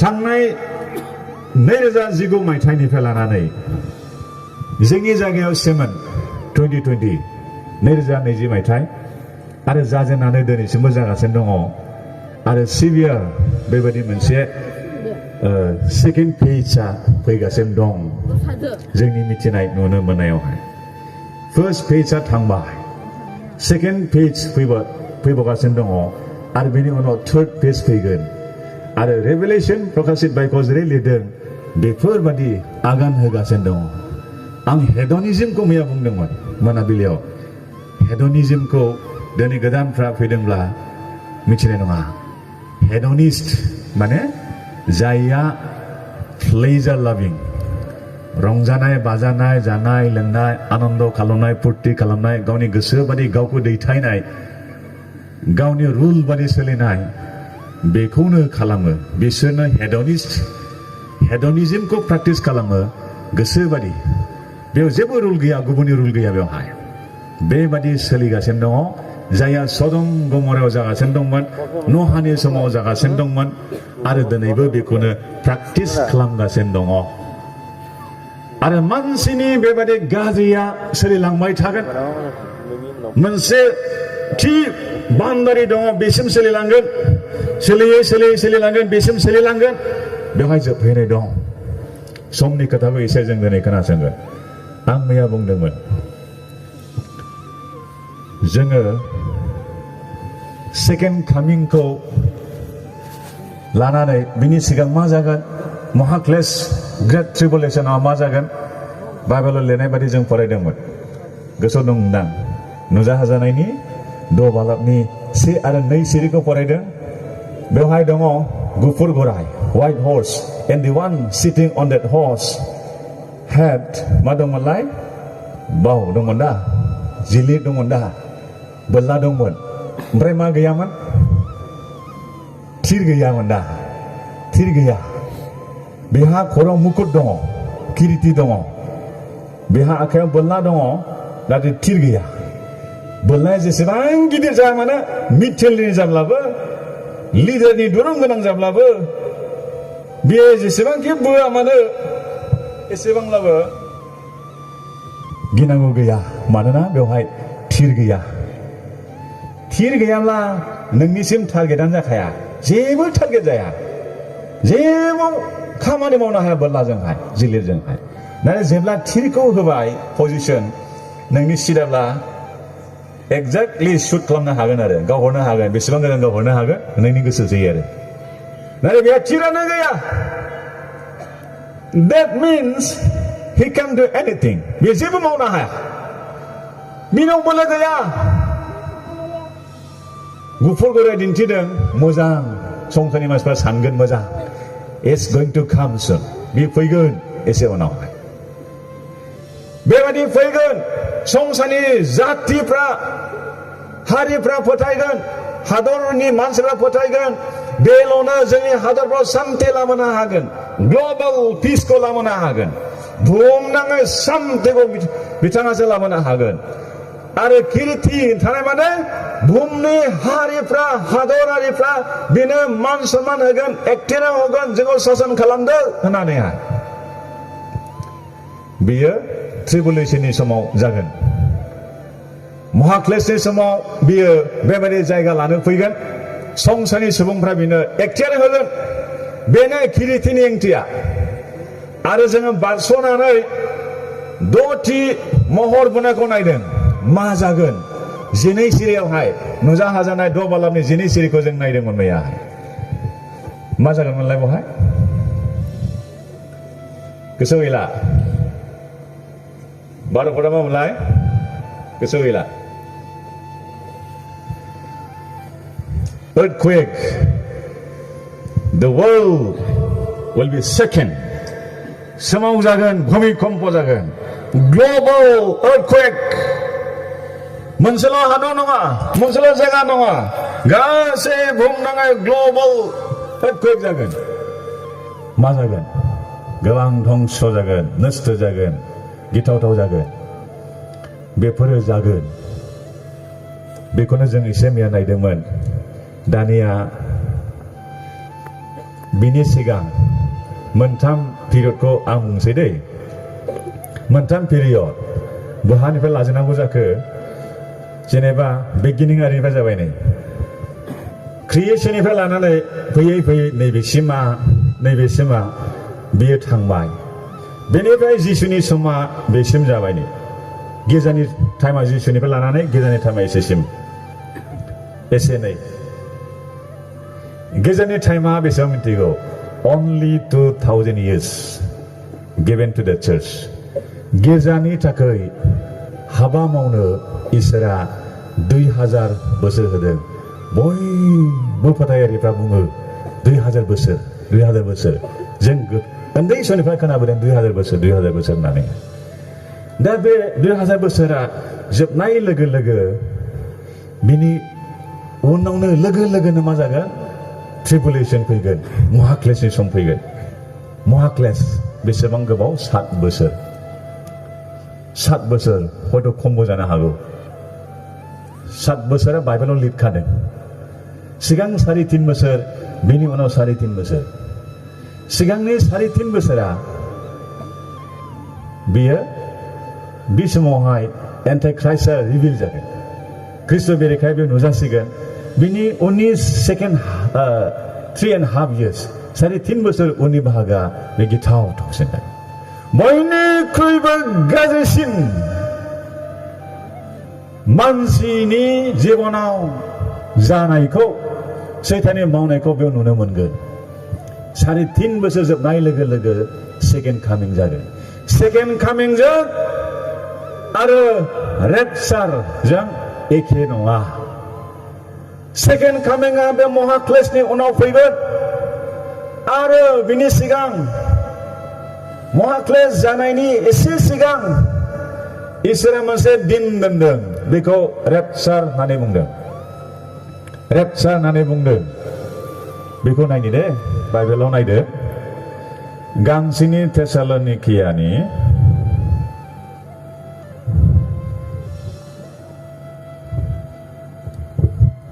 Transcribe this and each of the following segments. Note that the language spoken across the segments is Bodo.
थांनाय 2019 मायथाइनिफ्राय लानानै जोंनि जायगायाव सेमोन 2020 2020 मायथाइ आरो जाजेननानै दिनैसिमबो जागासिनो दङ आरो सिभियार बेबायदि मोनसे सेकेन्ड फेजआ फैगासिनो दं जोंनि मिथिनाय नुनो मोननायावहाय फार्स्ट फेजआ थांबाय सेकेन्ड फेज फैबावगासिनो दङ आरो बेनि उनाव थार्ड फेज फैगोन आरो रेभेलेशन प्रकाशित बाइकआव जेरै लिरदों बेफोरबादि आगान होगासिनो दङ आं हेडनिज्मखौ मैया बुंदोंमोन मोनाबिलियाव हेडनिज्मखौ दिनै गोदानफ्रा फैदोंब्ला मिथिनाय नङा हेडनिस्ट माने जायहा प्लेजार लाभिं रंजानाय बाजानाय जानाय लोंनाय आनन्द खालामनाय फुर्ति खालामनाय गावनि गोसो बादि गावखौ दैथायनाय गावनि रुल बादि सोलिनाय बेखौनो खालामो बिसोरनो हेडनिज्मखौ प्रेक्टिस खालामो गोसो बादि बेयाव जेबो रुल गैया गुबुननि रुल गैया बेवहाय बेबादि सोलिगासिनो दङ जायहा सदम गमरायाव जागासिनो दंमोन नहानि समाव जागासिनो दंमोन आरो दिनैबो बेखौनो प्रेक्टिस खालामगासिनो दङ आरो मानसिनि बेबादि गाज्रिया सोलिलांबाय थागोन मोनसे थि बाउन्डारि दङ बेसिम सोलिलांगोन सोलिलांगोन बेसिम सोलिलांगोन बेवहाय जोबहैनाय दं समनि खोथाखौ एसे जों दिनै खोनासंगोन आं मैया बुंदोंमोन जोङो सेकेन्ड कामिंखौ लानानै बिनि सिगां मा जागोन महाक्लेश ग्रेट ट्रिबुलेशनाव मा जागोन बाइबेलाव लिरनाय बादि जों फरायदोंमोन गोसोआव दंदां नुजाहाजानायनि द' बालाबनि 1 आरो 2 सिरिखौ फरायदों बेवहाय दङ गुफुर गराय white horse and the one sitting on that horse had मा दंमोनलाय बाव दंमोन दा जिलिर दंमोन दा बोरला दंमोन ओमफ्राय मा गैयामोन थिर गैयामोन दा थिर गैया बेहा खर'आव मुकुट दङ किरिति दङ बेहा आखायाव बोरला दङ नाथाय थिर गैया बोरलाया जेसेबां गिदिर जाया मानो मिथेलनि जाब्लाबो लिडारनि दुरुं गोनां जाब्लाबो बेयो जेसेबांखि बोआ मानो एसेबांब्लाबो गिनांगौ गैया मानोना बेवहाय थिर गैयाब्ला नोंनिसिम टारगेटानो जाखाया जेबो टारगेट जाया जेबो खामानि मावनो हाया बोरलाजोंहाय जिलिरजोंहाय नाथाय जेब्ला थिरखौ होबाय पजिसन नोंनि सिदाब्ला एक्जेक्टलि शुट खालामनो हागोन आरो गावहरनो हागोन बेसेबां गोजान गावहरनो हागोन नोंनि गोसो जायो आरो नाथाय बेहा थिरानो गैया that means he can do anything बे जेबो मावनो हाया बिनाव बोलो गैया गुफुर गराय दिन्थिदों मोजां संसारनि मानसिफ्रा सानगोन मोजां it's going to come soon बे फैगोन एसे उनावहाय बेबायदि फैगोन संसारनि जातिफ्रा हारिफ्रा फोथायगोन हादरनि मानसिफ्रा फोथायगोन बेल'नो जोंनि हादरफ्राव शान्ति लाबोनो हागोन ग्लबेल पिसखौ लाबोनो हागोन बुहुमनाङै शान्तिखौ बिथाङासो लाबोनो हागोन आरो किरिति थानाय माने बुहुमनि हारिफ्रा हादरारिफ्रा बेनो मान सन्मान होगोन एक्टिनाव होगोन जोंखौ शासन खालामदो होननानैहाय बेयो ट्रिबुलेशननि समाव जागोन महाक्लेशनि समाव बियो बेबायदि जायगा लानो फैगोन संसारनि सुबुंफ्रा बेनो एक्टियार होगोन बेनो किरितिनि ओंथिया आरो जोङो बारस'नानै 6थि महर बोनायखौ नायदों मा जागोन 12 सिरियावहाय नुजाहाजानाय 6 बालाबनि 12 सिरिखौ जों नायदोंमोन मैयाहाय मा जागोनमोनलाय बेवहाय गोसोआव गैला 12 मा मोनलाय गोसोआव गैला earthquake the world will be shaken सोमावजागोन भूमिकम्प जागोन ग्लबेल earthquake मोनसेल' हादर नङा मोनसेल' जायगा नङा गासै बुहुमनाङै ग्लबेल earthquake जागोन मा जागोन गोबां धंस जागोन नष्ट जागोन गिथावथाव जागोन बेफोरो जागोन बेखौनो जों एसे मैया नायदोंमोन दानिया बिनि सिगां मोनथाम पिरियडखौ आं बुंसै दै मोनथाम पिरियड बहानिफ्राय लाजेननांगौ जाखो जेनेबा बिगिनिं आरिनिफ्राय जाबाय नै क्रिएशननिफ्राय लानानै फैयै फैयै नैबेसिमा बियो थांबाय बेनिफ्राय जिसुनि समा बेसिम जाबाय नै गिर्जानि टाइमा जिसुनिफ्राय लानानै गिर्जानि टाइमा एसेसिम एसे नै गिर्जानि टाइमा बेसेबां मिथिगौ only 2000 years given to the church गिर्जानि थाखाय हाबा मावनो इसोरा 2000 बोसोर होदों बयबो फोथायारिफ्रा बुङो 2000 बोसोर जों उन्दै समनिफ्राय खोनाबोदों 2000 बोसोर होननानै दा बे 2000 बोसोरा जोबनाय लोगो लोगो बिनि उनावनो लोगोनो मा जागोन ट्रिबुलेशन फैगोन महाक्लेशनि सम फैगोन महाक्लेश बेसेबां गोबाव 7 बोसोर हयथ' खमबो जानो हागौ 7 बोसोरा बाइबेलाव लिरखादों सिगां 3.5 बोसोर बेनि उनाव 3.5 बोसोर सिगांनि 3.5 बोसोरा बियो बे समावहाय एन्टाइक्राइस्टआ रिभिल जागोन ख्रिस्ट' बेरेखायै बे नुजासिगोन बिनि उननि सेकेन्ड 3.5 years 3.5 बोसोर उननि बाहागोआ बे गिथाव थावसिननाय बयनिख्रुइबो गाज्रिसिन मानसिनि जिबनाव जानायखौ सैताननि मावनायखौ बेयाव नुनो मोनगोन 3.5 बोसोर जोबनाय लोगो लोगो सेकेन्ड कामिं जागोन सेकेन्ड कामिंजों आरो रेपचारजों एखे नङा सेकेन्ड कामिंआ बे महाक्लेशनि उनाव फैगोन आरो बिनि सिगां महाक्लेश जानायनि एसे सिगां इसोरा मोनसे दिन दोनदों बेखौ रेपचार होननानै बुंदों बेखौ नायनि दे बाइबेलाव नायदो गांसेनि थेसालनिकियानि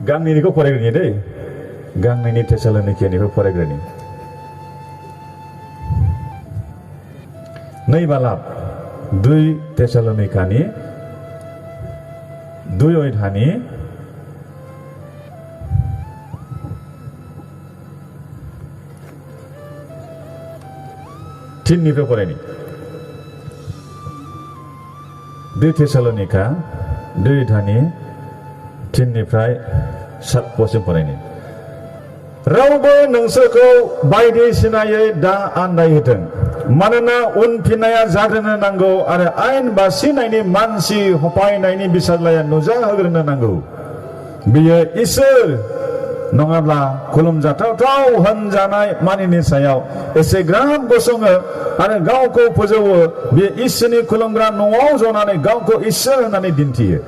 गांनैनिखौ फरायग्रोनि दै गांनैनि थेसालनिकियानिखौ फरायग्रोनि 2 बालाब 2 थेसालनिकानि 2 अध्यायनि 3 निफ्राय फरायनि 2 थेसालनिका 2 अध्यायनि 3 निफ्राय 7 पदसिम फरायनि रावबो नोंसोरखौ बायदिसिनायै दा आन्दायहोथों मानोना उनफिननाया जाग्रोनो नांगौ आरो आयेन बासिनायनि मानसि हफायनायनि बिसारलाया नुजाहोग्रोनो नांगौ बियो इसोर नङाब्ला खुलुमजाथाव होनजानाय मानिनि सायाव एसेग्राब गसङो आरो गावखौ फोजौवो बे इसोरनि खुलुमग्रा न'आव जनानै गावखौ इसोर होननानै दिन्थियो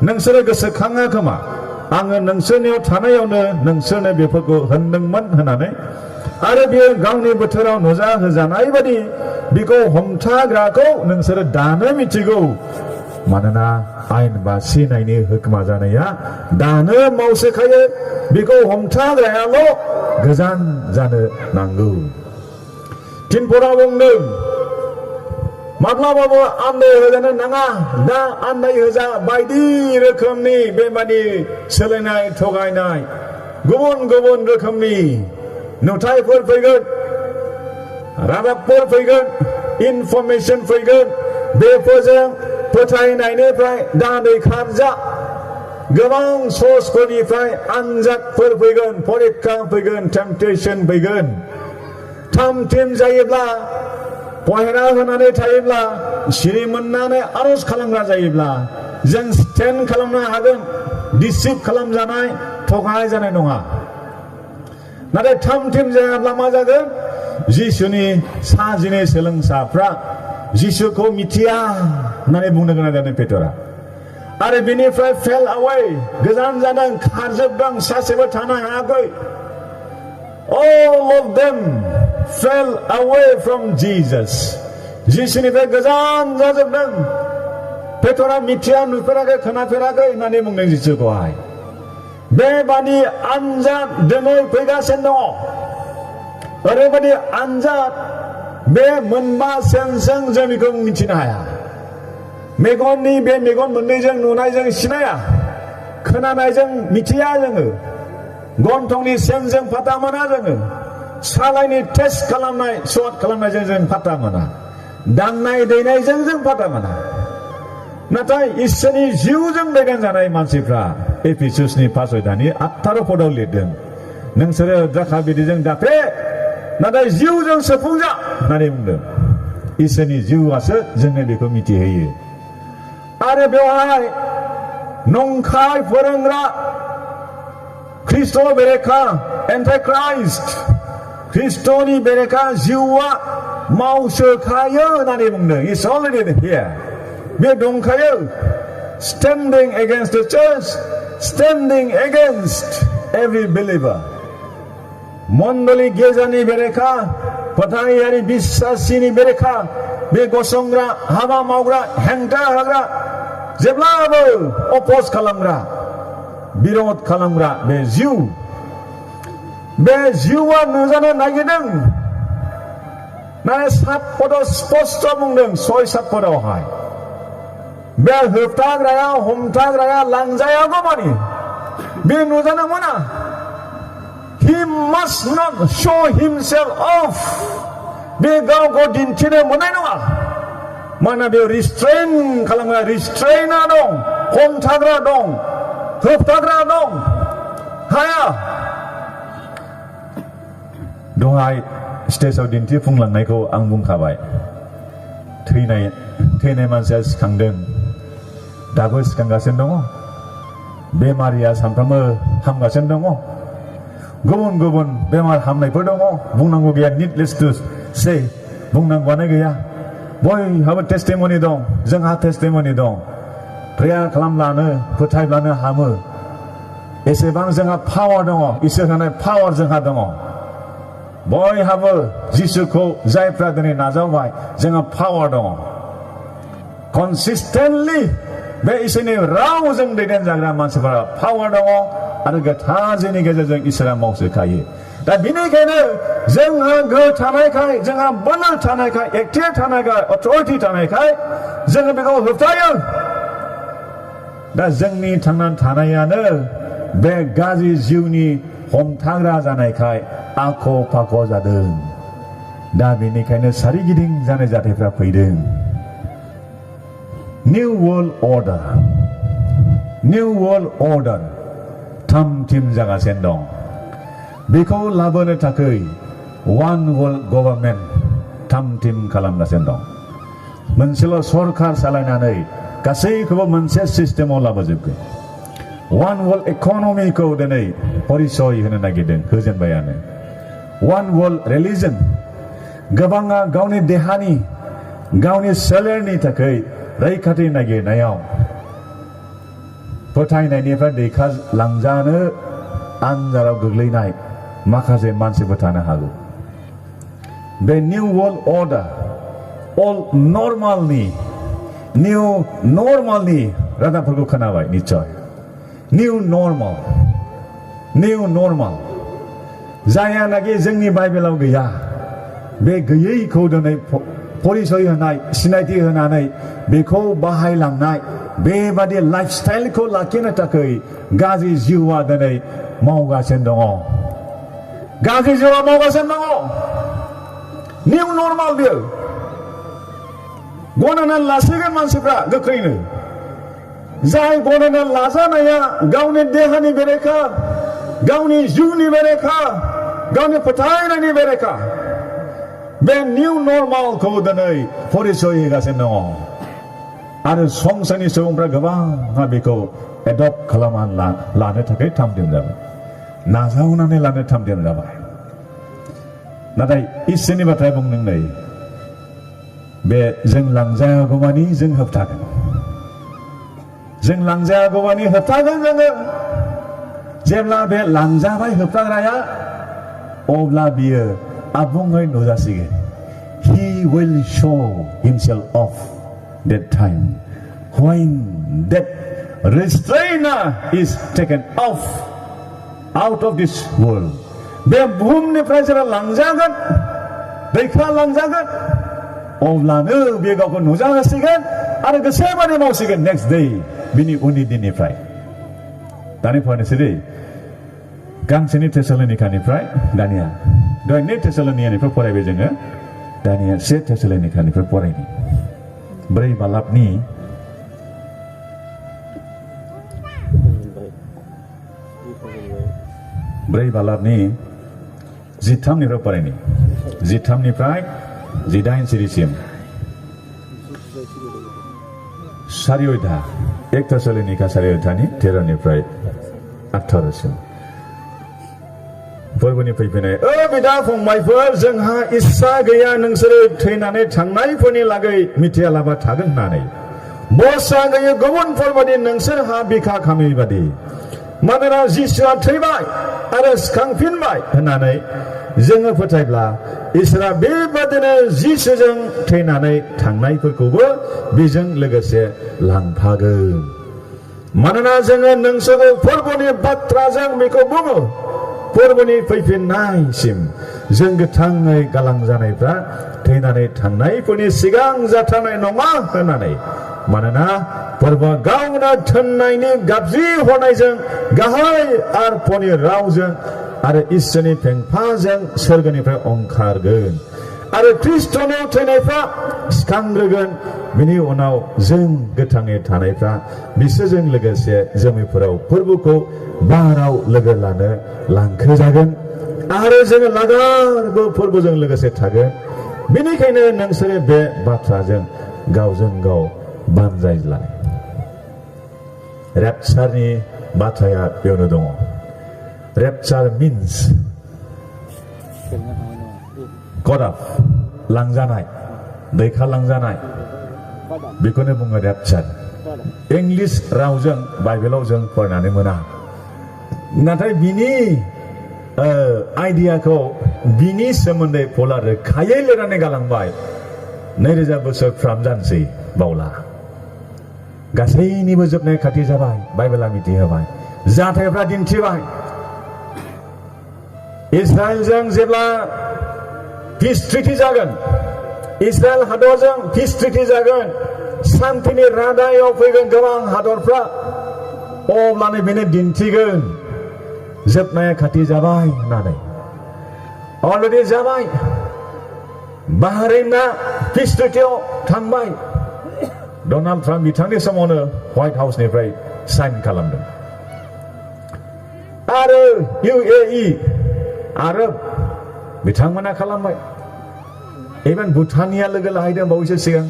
नोंसोरो गोसोखाङा खोमा आङो नोंसोरनियाव थानायावनो नोंसोरनो बेफोरखौ होनदोंमोन होननानै आरो बियो गावनि बोथोराव नुजाहोजानाय बादि बिखौ हमथाग्राखौ नोंसोरो दानो मिथिगौ मानोना आयेन बासिनायनि होखमा जानाया दानो मावसोखायो बिखौ हमथाग्रायाल' गोजान जानो नांगौ थिनफोरा बुंदों माब्लाबाबो आन्दाय होजानो नाङा दा आन्दाय होजा बायदि रोखोमनि बेबादि सोलायनाय थगायनाय गुबुन गुबुन रोखोमनि नुथायफोर फैगोन रादाबफोर फैगोन इनफरमेशन फैगोन बेफोरजों फोथायनायनिफ्राय दा दैखारजा गोबां सर्सफोरनिफ्राय आनजादफोर फैगोन परीक्षा फैगोन टेम्पटेशन फैगोन थाम थिम जायोब्ला पहेरा होनानै थायोब्ला सिरि मोननानै आरज खालामग्रा जायोब्ला जों स्टेन्ड खालामनो हागोन डिसिभ खालामजानाय थगाय जानाय नङा नाथाय थाम थिम जायाब्ला मा जागोन जिसुनि साजिनै सोलोंसाफ्रा जिसुखौ मिथिया होननानै बुंनो गोनां जादों पेटरा आरो बेनिफ्राय फेल अवे गोजान जादों खारजोबदों सासेबो थानो हायाखै all of them fell away from Jesus जिसुनिफ्राय गोजान जाजोबदों पेटरा मिथिया नुफेराखै खोनाफेराखै होननानै बुंदों जिसुखौहाय बेबादि आनजाद दिनै फैगासिनो दङ ओरैबादि आनजाद बे मोनबा सेन्सजों जों बेखौ मिथिनो हाया मेगननि बे मेगन मोननैजों नुनायजों सिनाया खोनानायजों मिथिया जोङो गन्थंनि सेन्सजों फाता मोना जोङो सालायनि टेस्ट खालामनाय स्वाद खालामनायजों जों फाता मोना दांनाय दैनायजों जों फाता मोना नाथाय इसोरनि जिउजों दैदेनजानाय मानसिफ्रा एफिसुसनि 5 अध्यायनि 18 पदआव लिरदों नोंसोरो द्राखा बिदैजों दाफे नाथाय जिउजों सोफुंजा होननानै बुंदों इसोरनि जिउआसो जोंनो बेखौ मिथिहोयो आरो बेवहाय नंखाय फोरोंग्रा ख्रिस्ट' बेरेखा एन्टाइख्राइस्ट ख्रिस्ट'नि बेरेखा जिउआ मावसोखायो होननानै बुंदों इट्स अलरेडि हियर बे दंखायो standing against the church standing against every believer मण्डली गेजानि बेरेखा फोथायारि बिश्वासिनि बेरेखा बे गसंग्रा हाबा मावग्रा हेंथा होग्रा जेब्लाबो अपोज खालामग्रा बिरोध खालामग्रा बे जिउआ नुजानो नागिरदों नाथाय 7 पदआव स्पष्ट बुंदों 6-7 पदआवहाय बे होबथाग्राया हमथाग्राया लांजायागौ मानि बे नुजानो मोना he must not show himself off बे गावखौ दिन्थिनो मोननाय नङा मानोना बे रिस्ट्रेन खालामग्रा रिस्ट्रेना दं हमथाग्रा दं होबथाग्रा दं हाया दहाय स्टेजआव दिन्थिफुंलांनायखौ आं बुंखाबाय थैनाय मानसिया सिखांदों दाबो सिखांगासिनो दङ बेमारिया सानफ्रामबो हामगासिनो दङ गुबुन गुबुन बेमार हामनायफोर दङ बुंनांगौ गैया निडलेस टु से बुंनांगौआनो गैया बयहाबो टेस्टिमनि दं जोंहा टेस्टिमनि दं प्रेयार खालामब्लानो फोथायब्लानो हामो एसेबां जोंहा पावार दङ इसोर होनाय पावार जोंहा दङ बयहाबो जिसुखौ जायफ्रा दिनै नाजावबाय जोंहा पावार दङ कनसिस्टेन्टलि बे इसोरनि रावजों दैदेनजाग्रा मानसिफोरा पावार दङ आरो गोथारनि गेजेरजों इसोरा मावसोखायो दा बेनिखायनो जोंहा गोहो थानायखाय जोंहा बोलो थानायखाय एक्टिभ थानायखाय अथरिटि थानायखाय जोङो बेखौ होबथायो दा जोंनि थांनानै थानायानो बे गाज्रि जिउनि हमथाग्रा जानायखाय आख' फाख' जादों दा बेनिखायनो सारिगिदिं जानाय जाथायफ्रा फैदों निउ वर्ल्ड अर्डार थाम-थिम जागासिनो दं बेखौ लाबोनो थाखाय वान वर्ल्ड गभर्नमेन्ट थाम-थिम खालामगासिनो दं मोनसेल' सरखार सालायनानै गासैखौबो मोनसे सिस्टेमाव लाबोजोबगोन वान वर्ल्ड इक'नमिखौ दिनै परिचय होनो नागिरदों होजेनबायानो वान वर्ल्ड रिलिजन गोबाङा गावनि देहानि गावनि सोलेरनि थाखाय रैखाथि नागिरनायाव फोथायनायनिफ्राय दैखा लांजानो आनजादाव गोग्लैनाय माखासे मानसिफोर थानो हागौ बे निउ वर्ल्ड अर्डार निउ नर्मालनि रादाबफोरखौ खोनाबाय निश्चय निउ नर्माल जायानाखि जोंनि बाइबेलाव गैया बे गैयैखौ दिनै परिचय होनाय सिनायथि होनानै बेखौ बाहायलांनाय बेबादि लाइफ स्टाइलखौ लाखिनो थाखाय गाज्रि जिउआ दिनै मावगासिनो दङ गाज्रि जिउआ मावगासिनो दङ निउ नर्माल बियो गनायनानै लासिगोन मानसिफ्रा गोख्रैनो जाय गनायनानै लाजानाया गावनि देहानि बेरेखा गावनि जिउनि बेरेखा गावनि फोथायनायनि बेरेखा बे निउ नर्मालखौ दिनै परिचय होगासिनो दङ आरो संसारनि सुबुंफ्रा गोबाङा बेखौ एडप्ट खालामनानै लानो थाखाय थाम-थिम जाबाय नाजावनानै लानो थाम-थिम जाबाय नाथाय इसोरनि बाथ्राया बुंदों नै बे जों लांजायागौमानि जों होबथागोन जोङो जेब्ला बे लांजाबाय होबथाग्राया अब्ला बियो आबुङै नुजासिगोन he will show himself off that time when that restrainer is taken off out of this world. बे बुहुमनिफ्राय जेब्ला लांजागोन दैखा लांजागोन अब्लानो बे गावखौ नुजाहोसिगोन आरो गोसोबादि मावसिगोन नेक्स्ट डे बिनि उननि दिननिफ्राय दानि फरायनोसै दै गांसेनि थेसलोनिकानिफ्राय दानिया दहाय नै थेसलोनियानिफ्राय फरायबाय जोङो दानिया से थेसलोनिकानिफ्राय फरायनि 4 बालाबनि 4 बालाबनि 13निफ्राय फरायनि 13निफ्राय 18 सिरिसिम 4 अध्याय 1 थेसलोनिका 4 अध्यायनि 13निफ्राय 18 सिम फोरबोनि फैफिनाय बिदा फंबायफोर जोंहा इस्सा गैया नोंसोरो थैनानै थांनायफोरनि लागै मिथियालाबा थागोन होननानै बसा गैयै गुबुनफोरबादि नोंसोरहा बिखा खामै बादि मानोना जिसुआ थैबाय आरो सिखांफिनबाय होननानै जोङो फोथायब्ला इसोरा बेबादिनो जिसुजों थैनानै थांनायफोरखौबो बेजों लोगोसे लांफागोन मानोना जोङो नोंसोरखौ फोरबोनि बाथ्राजों बेखौ बुङो फोरबोनि फैफिननायसिम जों गोथाङै गालांजानायफ्रा थैनानै थांनायफोरनि सिगां जाथारनाय नङा होननानै मानोना फोरबोआ गावनो थोननायनि गाबज्रि हरनायजों गाहाय आरफनि रावजों आरो इसोरनि फेंफाजों सोरगोनिफ्राय ओंखारगोन आरो ख्रिस्ट'नाव थैनायफ्रा सिखांग्रोगोन बिनि उनाव जों गोथाङै थानायफ्रा बिसोरजों लोगोसे जोमैफोराव फोरबोखौ बाराव लोगो लानो लांखोजागोन आरो जोङो लागारबो फोरबोजों लोगोसे थागोन बेनिखायनो नोंसोरो बे बाथ्राजों गावजों गाव बानजायज्लाय रेपचारनि बाथ्राया बेयावनो दङ रेपचार मिन्स कडाप लांजानाय दैखा लांजानाय बेखौनो बुङो रेपचार इंलिश रावजों बाइबेलाव जों फरायनानै मोना नाथाय बिनि आइडियाखौ बिनि सोमोन्दै पला रोखायै लिरनानै गालांबाय 2000 बोसोरफ्राम जानोसै बावला गासैनिबो जोबनाय खाथि जाबाय बाइबेला मिथिहोबाय जाथायफ्रा दिन्थिबाय इजराइलजों जेब्ला पिस ट्रिटि जागोन इजराइल हादरजों पिस ट्रिटि जागोन शान्तिनि रादायाव फैगोन गोबां हादरफ्रा अब्लानो बेनो दिन्थिगोन जोबनाया खाथि जाबाय होननानै अलरेडि जाबाय बाहारेना पिस ट्रिटियाव थांबाय डनाल्ड ट्राम्प बिथांनि समावनो व्हाइट हाउसनिफ्राय साइन खालामदों आरो UAE आरब बिथांमोना खालामबाय इभेन भुटानिया लोगो लाहैदों बावैसो सिगां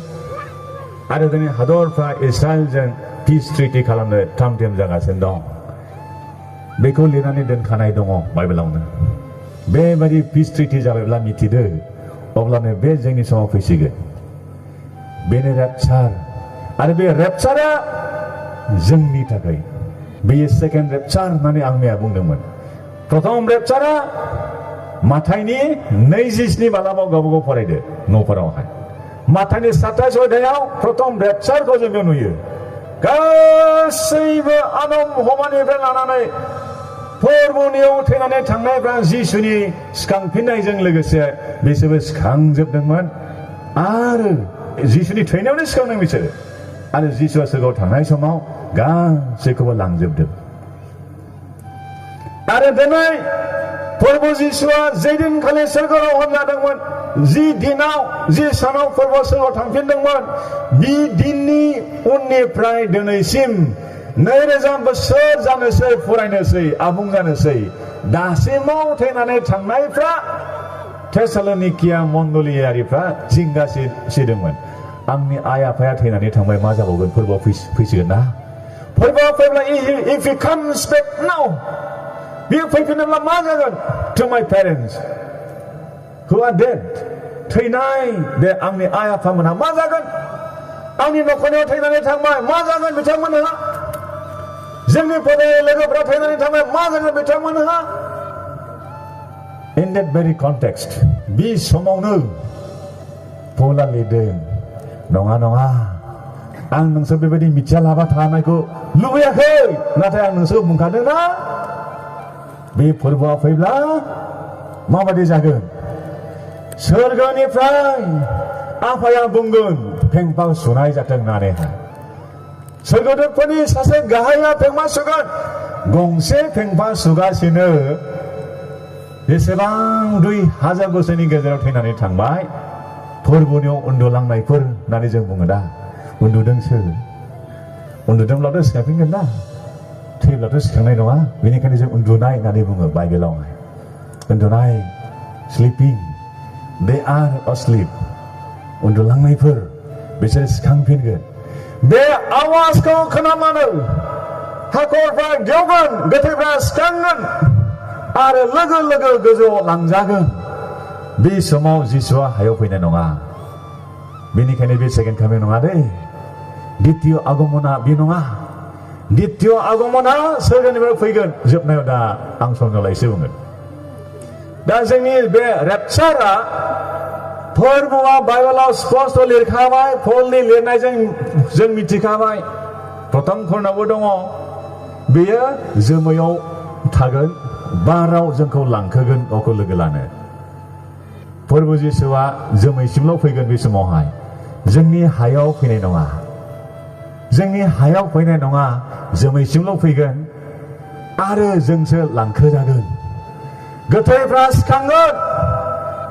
आरो जोंनि हादरफ्रा इजराइलजों पिस ट्रिटि खालामनो थाम थिम जागासिनो दं बेखौ लिरनानै दोनखानाय दङ बाइबेलावनो बेबायदि पिस ट्रिटि जाबायब्ला मिथिदो अब्लानो बे जोंनि समाव फैसिगोन बेनो रेपचार आरो बे रेपचारा जोंनि थाखाय बेयो सेकेन्ड रेपचार होननानै आं मैया बुंदोंमोन प्रथम रेपचारा माथाइनि 27 बालाबाव गावबागाव फरायदो न'फोरावहाय माथाइनि 27 अध्यायाव प्रथम रेपचारखौ जोङो नुयो गासैबो आदम हमानिफ्राय लानानै फोरबोनियाव थैनानै थांनायफ्रा जिसुनि सिखांफिननायजों लोगोसे बिसोरबो सिखांजोबदोंमोन आरो जिसुनि थैनायावनो सिखांदों बिसोरो आरो जिसुआ सोरगोआव थांनाय समाव गासैखौबो लांजोबदों आरो दिनै फोरबो जिसुआ जे दिनखालि सोरगोआव हमजादोंमोन जि दिनाव जि सानाव फोरबो सोरगोआव थांफिनदोंमोन बि दिननि उननिफ्राय दिनैसिम 2000 बोसोर जानोसै फरायनोसै आबुं जानोसै दासिमाव थैनानै थांनायफ्रा थेसलोनिकिया मण्डलियारिफ्रा जिंगा सिदोंमोन आंनि आइ आफाया थैनानै थांबाय मा जाबावगोन फोरबोआव फैसिगोन ना फोरबोआव फैब्ला if he comes back now बियो फैफिनोब्ला मा जागोन to my parents who are dead थैनाय बे आंनि आइ आफामोनहा मा जागोन आंनि न'खराव थैनानै थांबाय मा जागोन बिथांमोनहा जोंनि फरायनाय लोगोफ्रा थैनानै थांबाय मा जागोन बिथांमोनहा in that very context बे समावनो पौला लिरदों नङा नङा आं नोंसोर बेबायदि मिथिया लाबा थानायखौ लुबैयाखै नाथाय आं नोंसोरखौ बुंखादों ना बे फोरबोआ फैब्ला माबादि जागोन सोरगोनिफ्राय आफाया बुंगोन फेंफा सुनाय जाथों होननानैहाय सोरगोदेबफोरनि सासे गाहाया फेंफा सुगोन गंसे फेंफा सुगासिनो जेसेबां 2000 बोसोरनि गेजेराव थैनानै थांबाय फोरबोनियाव उन्दुलांनायफोर होननानै जों बुङो दा उन्दुदोंसो उन्दुदोंब्लाथ' सिखारफिनगोन ना थैब्लाथ' सिखारनाय नङा बेनिखायनो जों उन्दुनाय होननानै बुङो बाइबेलावहाय उन्दुनाय स्लिपिं दे आर अस्लिप उन्दुलांनायफोर बिसोर सिखांफिनगोन बे आवाजखौ खोनानानै हाखरफ्रा गेवगोन गोथैफ्रा सिखांगोन आरो लोगो लोगो गोजौआव लांजागोन बे समाव जिसुआ हायाव फैनाय नङा बेनिखायनो बे सेकेन्ड कामिं नङा दै द्वितीय आगमना बे नङा द्वितीय आगमना सोरगोनिफ्राय फैगोन जोबनायाव दा आं समजों एसे बुंगोन दा जोंनि बे रेपचारा फोरबोआ बाइबेलाव स्पष्ट लिरखाबाय पलनि लिरनायजों जों मिथिखाबाय प्रथम खरनावबो दङ बेयो जोमैयाव थागोन बाराव जोंखौ लांखोगोन गावखौ लोगो लानो फोरबो जिसुआ जोमैसिमल' फैगोन बे समावहाय जोंनि हायाव फैनाय नङा जोंनि हायाव फैनाय नङा जोमैसिमल' फैगोन आरो जोंसो लांखोजागोन गोथैफ्रा सिखांगोन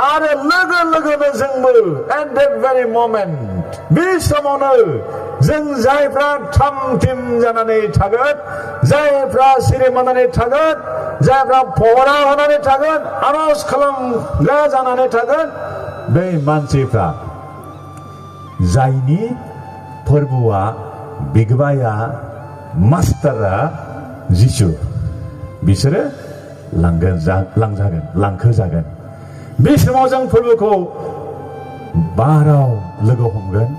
आरो लोगो लोगोनो जोंबो एट दैट भेरि मोमेन्ट बे समावनो जों जायफ्रा थाम थिम जानानै थागोन जायफ्रा सिरिमोननानै थागोन जायफ्रा फहरा होनानै थागोन आरज खालामग्रा जानानै थागोन बै मानसिफ्रा जायनि फोरबोआ बिगोमाया मास्टारा जिसु बिसोरो लांजागोन लांखोजागोन बे समाव जों फोरबोखौ बाराव लोगो हमगोन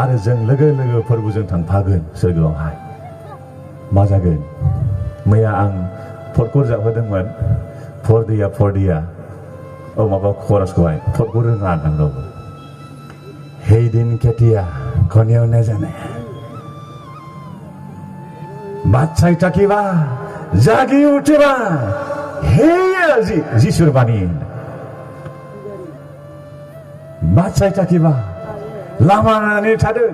आरो जों लोगो लोगो फोरबोजों थांफागोन सोरगोआवहाय मा जागोन मैया आं फटखौ जाबोदोंमोन फरदिया माबा खरसखौहाय फटखौ रोङा नोंनावबो हेदिन केटिया खनियाव नाजाने बादशाह थाकिबा जागि उठिबा हेया जिसुर बानी बादशाह थाकिबा लामा नानै थादो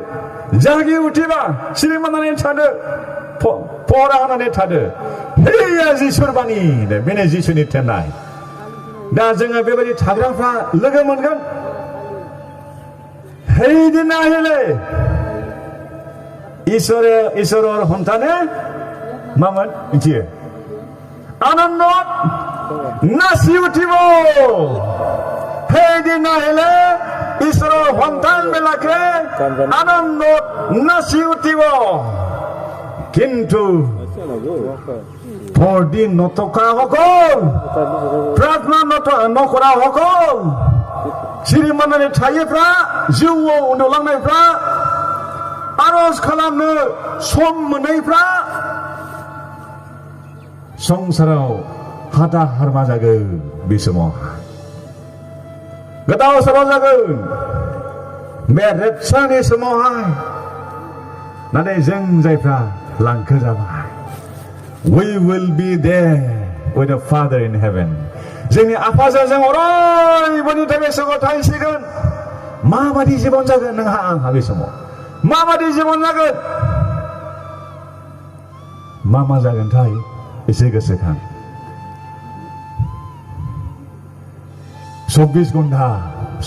जागि उठिबा सिरिमोननानै थादो फरा होनानै थादो हेया जिसुर बानी बेनो जिसुनि थेननाय दा जोङो बेबायदि थाग्राफ्रा लोगो मोनगोन हेदिन आहिले इसोर हमथानो मामोन मिथियो आनन्द नासि उठिब हेदिन आहिले इसोर हमथान बेलाके आनन्द नासि उठिब কিন্তু পরদিন নথকা সকল প্রার্থনা নকরা সকল सिरिमोननानै थायोफ्रा जिउआव उन्दुलांनायफ्रा आरज खालामनो सम मोनैफ्रा संसाराव हादा हारमा जागोन बे समाव गोदाव सोराव जागोन बे रेपचारनि समावहाय नाथाय जों जायफ्रा लांखो जाबाय we will be there with the Father in heaven जोंनि आफाजों जों अरायबोनि थाखाय सोरगोआव थाहैसिगोन माबादि जिबन जागोन नोंहा आंहा बे समाव माबादि जिबन जागोन मा जागोनथाय एसे गोसोखां 24 घन्टा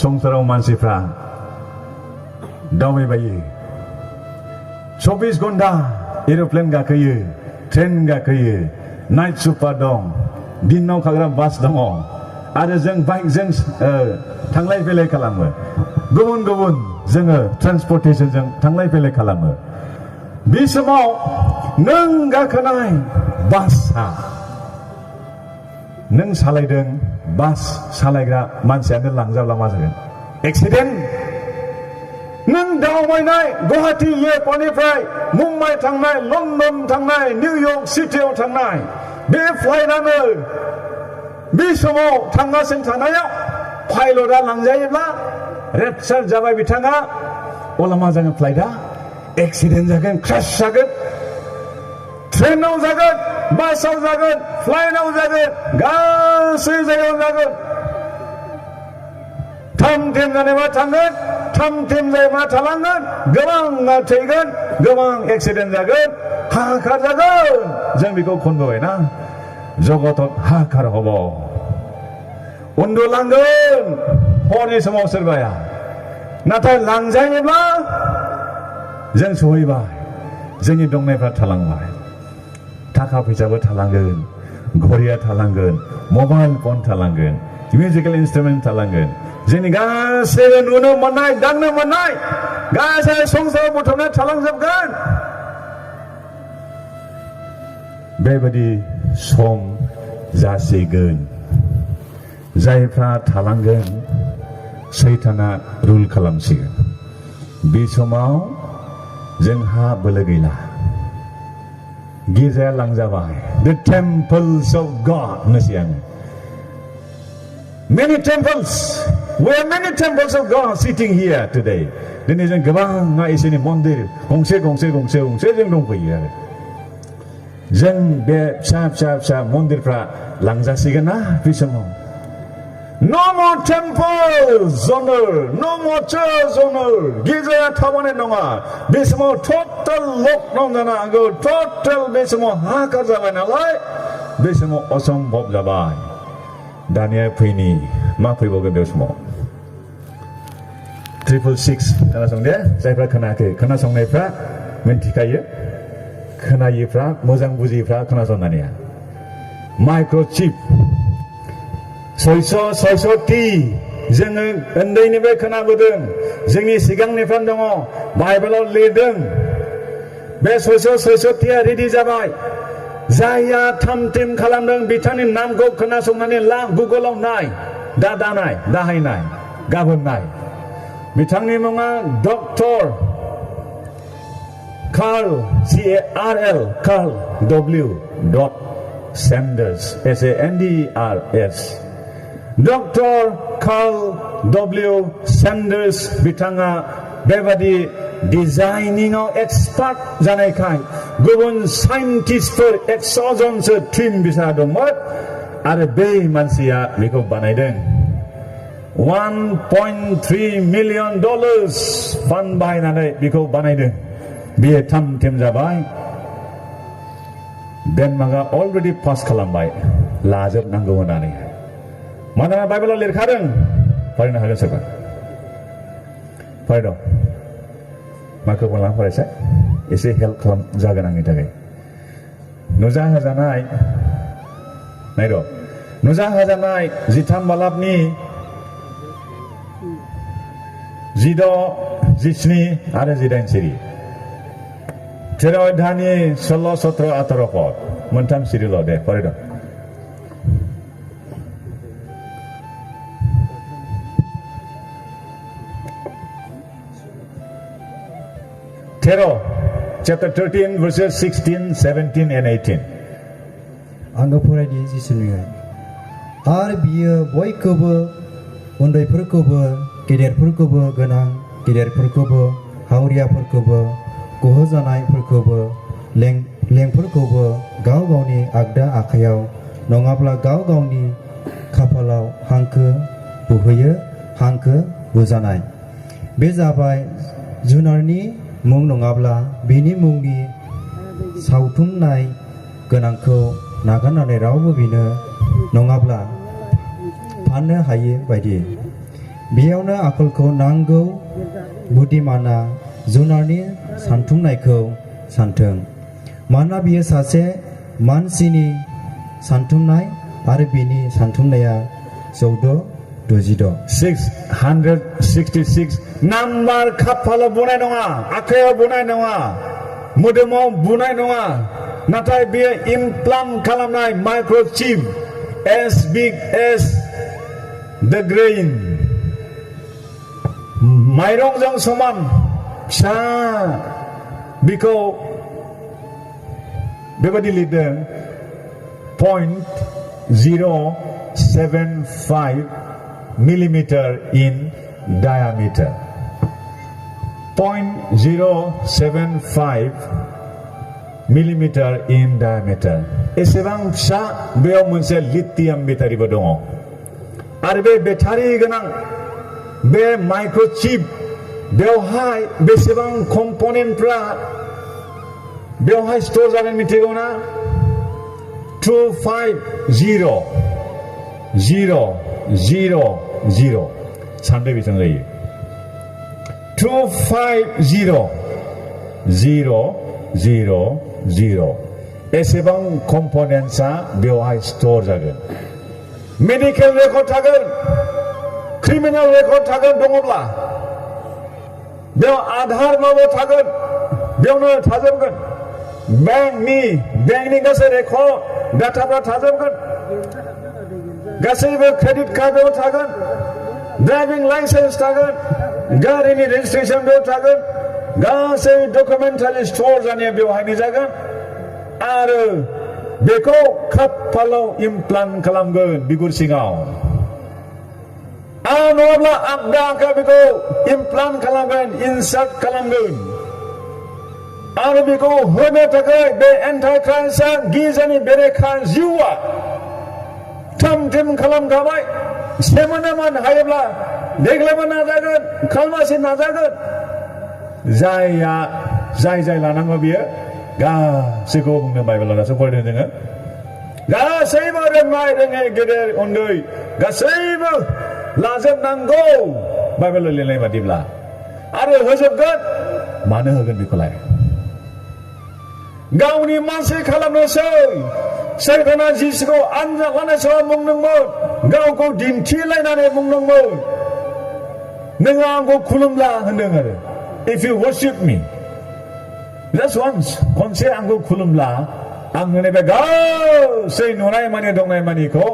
संसाराव मानसिफ्रा दावबायबायो 24 घन्टा एर'प्लेन गाखोयो ट्रेन गाखोयो नाइट सुपार दं दिनाव खाग्रा बास दङ आरो जों बाइकजों थांलाय फैलाय खालामो गुबुन गुबुन जोङो ट्रान्सपर्टेसनजों थांलाय फैलाय खालामो बे समाव नों गाखोनाय बासआ नों सालायदों बास सालायग्रा मानसियानो लांजाब्ला मा जागोन एक्सिडेन्ट नों दावबायनाय गुवाहाटी एयारपर्टनिफ्राय मुम्बाइ थांनाय लन्डन थांनाय निउयर्क सिटियाव थांनाय बे फ्लाइटआनो बे समाव थांगासिनो थानायाव पाइलटआ लांजायोब्ला रेपचार जाबाय बिथाङा अब्ला मा जागोन फ्लाइटआ एक्सिडेन्ट जागोन क्रास जागोन ट्रेनाव जागोन बासाव जागोन फ्लाइटआव जागोन गासै जायगायाव जागोन थाम थिम जानायबा थांगोन थाम थिम जायोबा थालांगोन गोबां थैगोन गोबां एक्सिडेन्ट जागोन हाहाकार जागोन जों बेखौ खनबोबायना जगतत हाहाकार हब उन्दुलांगोन हरनि समाव सोरबाया नाथाय लांजायोब्ला जों सहैबाय जोंनि दंनायफ्रा थालांबाय थाखा फैसाबो थालांगोन घरिया थालांगोन मबाइल फन थालांगोन मिउजिकेल इन्सट्रुमेन्ट थालांगोन जोंनि गासैबो नुनो मोननाय दांनो मोननाय गासै संसार बुथुमनाय थालांजोबगोन बेबायदि सम जासिगोन जायफ्रा थालांगोन सैताना रुल खालामसिगोन बे समाव जोंहा बोलो गैला गिर्जाया लांजाबाय the temples of God होनोसै आङो many temples we have many temples of God sitting here today दिनै जों गोबां इसोरनि मन्दिर गंसे गंसे गंसे गंसे जों दंफैयो आरो जों बे फिसा फिसा फिसा मन्दिरफ्रा लांजासिगोन ना बे समाव No more temples on earth, no more churches on earth. गिर्जाया थाबानाय नङा बे समाव total lockdown जानो हागौ total बे समाव हाहाकार जाबाय नालाय बे समाव असम्भब जाबाय दानिया फैनि मा फैबावगोन बे समाव 666 खोनासंदे जायफ्रा खोनायाखै खोनासंनायफ्रा मिन्थिखायो खोनायिफ्रा मोजां बुजिफ्रा खोनासंनाया माइक्र'चिप 666 जोङो उन्दैनिफ्राय खोनाबोदों जोंनि सिगांनिफ्राय दङ बाइबेलाव लिरदों बे 666 रेडि जाबाय जायहा थाम थिम खालामदों बिथांनि नामखौ खोनासंनानै ला गुगोलाव नाय दाहाय नाय गाबोन नाय बिथांनि मुङा doctor Carl CARL Carl W. Sanders SANDERS doctor Carl W. Sanders बिथाङा बेबादि डिजाइनिंआव एक्सपार्ट जानायखाय गुबुन साइन्टिस्टफोर 100 जनसो टीम बिसा दंमोन आरो बे मानसिया बेखौ बानायदों $1.3 million फान्ड बाहायनानै बेखौ बानायदों बेयो थाम थिम जाबाय डेनमार्कआ अलरेडि पास खालामबाय लाजोबनांगौ होननानै मानोना बाइबेलाव लिरखादों फरायनो हागोन सोरबा फरायदों माइक्र'फन लाना फरायसा एसे हेल्प खालाम जागोन आंनि थाखाय नुजाहोजानाय नायद' नुजाहोजानाय 13 बालाबनि 16, 17 आरो 18 सिरि 13 अध्यायनि 16, 17, 18 पद मोनथाम सिरिल' दे फरायदों chapter 13 verses 16, 17 and 18 आङो फरायदि जिसुनिफ्राय आरो बियो बयखौबो उन्दैफोरखौबो गेदेरफोरखौबो गोनां गेदेरफोरखौबो हावरियाफोरखौबो गोहो जानायफोरखौबो लेंफोरखौबो गाव गावनि आगदा आखायाव नङाब्ला गाव गावनि खाफालाव हांखो बुहोयो हांखो बुजानाय बे जाबाय जुनारनि मुं नङाब्ला बिनि मुंनि सावथुमनाय गोनांखौ नागारनानै रावबो बिनो नङाब्ला फाननो हायै बायदि बेयावनो आखलखौ नांगौ बुद्धिमाना जुनारनि सानथुमनायखौ सानथों मानोना बियो सासे मानसिनि सानथुमनाय आरो बिनि सानथुमनाया 666 नाम्बार खाफालाव बुनाय नङा आखायाव बुनाय नङा मोदोमाव बुनाय नङा नाथाय बेयो इमप्लान्ट खालामनाय माइक्र'चिप as big as the grain माइरंजों समान फिसा बेखौ बेबायदि लिरदों 0.075 millimeter in diameter 0.075 millimetre in diameter एसेबां फिसा बेयाव मोनसे लिथियाम बेटारिबो दङ आरो बे बेटारि गोनां बे माइक्र'चिप बेवहाय बेसेबां कम्पनेन्टफ्रा बेवहाय स्ट'र जागोन मिथिगौ ना 250 सानदो बेसेबां जायो 250 एसेबां कम्पनेन्टसा बेवहाय स्ट'र जागोन मेडिकेल रेकर्ड थागोन क्रिमिनेल रेकर्ड थागोन दङब्ला बेयाव आधार माबा थागोन बेयावनो थाजोबगोन बेंकनि गासै रेकर्ड डाटाफ्रा थाजोबगोन गासैबो क्रेडिट कार्ड बेयाव थागोन ड्राइभिं लाइसेन्स थागोन गारिनि रेजिस्ट्रेसन बेयाव थागोन गासै डकुमेन्टारि स्ट'र जानाया बेवहायनो जागोन आरो बेखौ खाफालाव इमप्लान्ट खालामगोन बिगुर सिङाव आरो नङाब्ला आगदा आखाइ बेखौ इमप्लान्ट खालामगोन इनसार्ट खालामगोन आरो बेखौ होनो थाखाय बे एन्टाइ क्राइस्टआ गिर्जानि बेरेखा जिउआ थाम खालामखाबाय सेमोनोमोन हायोब्ला देग्लायबो नाजागोन खालमासि नाजागोन जाय लानांगौ बियो गासैखौ बुंनो बाइबेलाव दासो फरायदों जोङो गासैबो रोङै गेदेर उन्दै गासैबो लाजोबनांगौ बाइबेलाव लिरनाय बादिब्ला आरो होजोबगोन मानो होगोन बेखौलाय गावनि मानसि खालामनोसै सैताना जिसुखौ आनजाद लानाय समाव बुंदोंमोन गावखौ दिन्थिलायनानै बुंदोंमोन नोङो आंखौ खुलुमला होनदों आरो if you worship me just once खनसे आंखौ खुलुमला आं नैबे गासै नुनाय माने दंनाय मानिखौ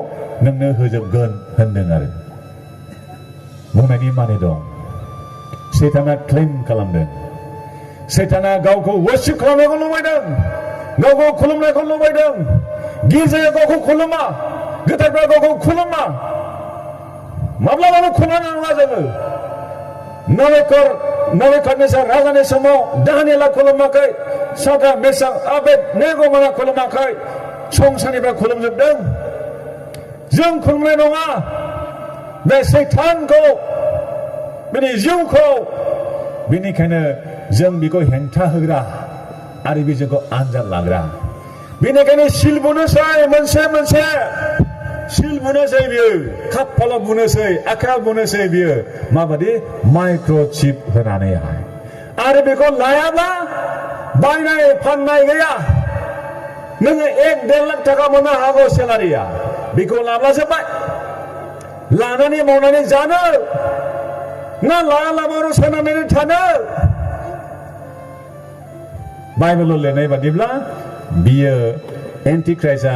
नोंनो होजोबगोन होनदों आरो बुंनायनि माने दं सैताना क्लेम खालामदों सैताना गावखौ वर्शिप खालामनायखौ लुबैदों गावखौ खुलुमनायखौ लुबैदों गिर्जाया गावखौ खुलुमा गोथारफ्रा गावखौ खुलुमा माब्लाबाबो खुलुमनांला जोङो नबेकारनेसार राजानि समाव दानियेला खुलुमाखै साद्राक मेसाक आबेदनेग'आ खुलुमाखै संसारनिफ्राय खुलुमजोबदों जों खुलुमनाय नङा बे सैतानखौ बिनि जिउखौ बेनिखायनो जों बेखौ हेंथा होग्रा आरो बे जोंखौ आनजाद लाग्रा बेनिखायनो सिल बुनोसै मोनसे सिल बुनोसै बियो खाफालाव बुनोसै आखाइयाव बुनोसै बियो माबादि माइक्र'चिप होनानैहाय आरो बेखौ लायाब्ला बायनाय फाननाय गैया नोङो 1-1.5 लाख थाखा मोननो हागौ सेलारिया बेखौ लाब्लासो लानानै मावनानै जानो ना लायालाबानो सोनारनानै थानो बाइबेलाव लिरनाय बादिब्ला बियो एन्टिक्राइस्टआ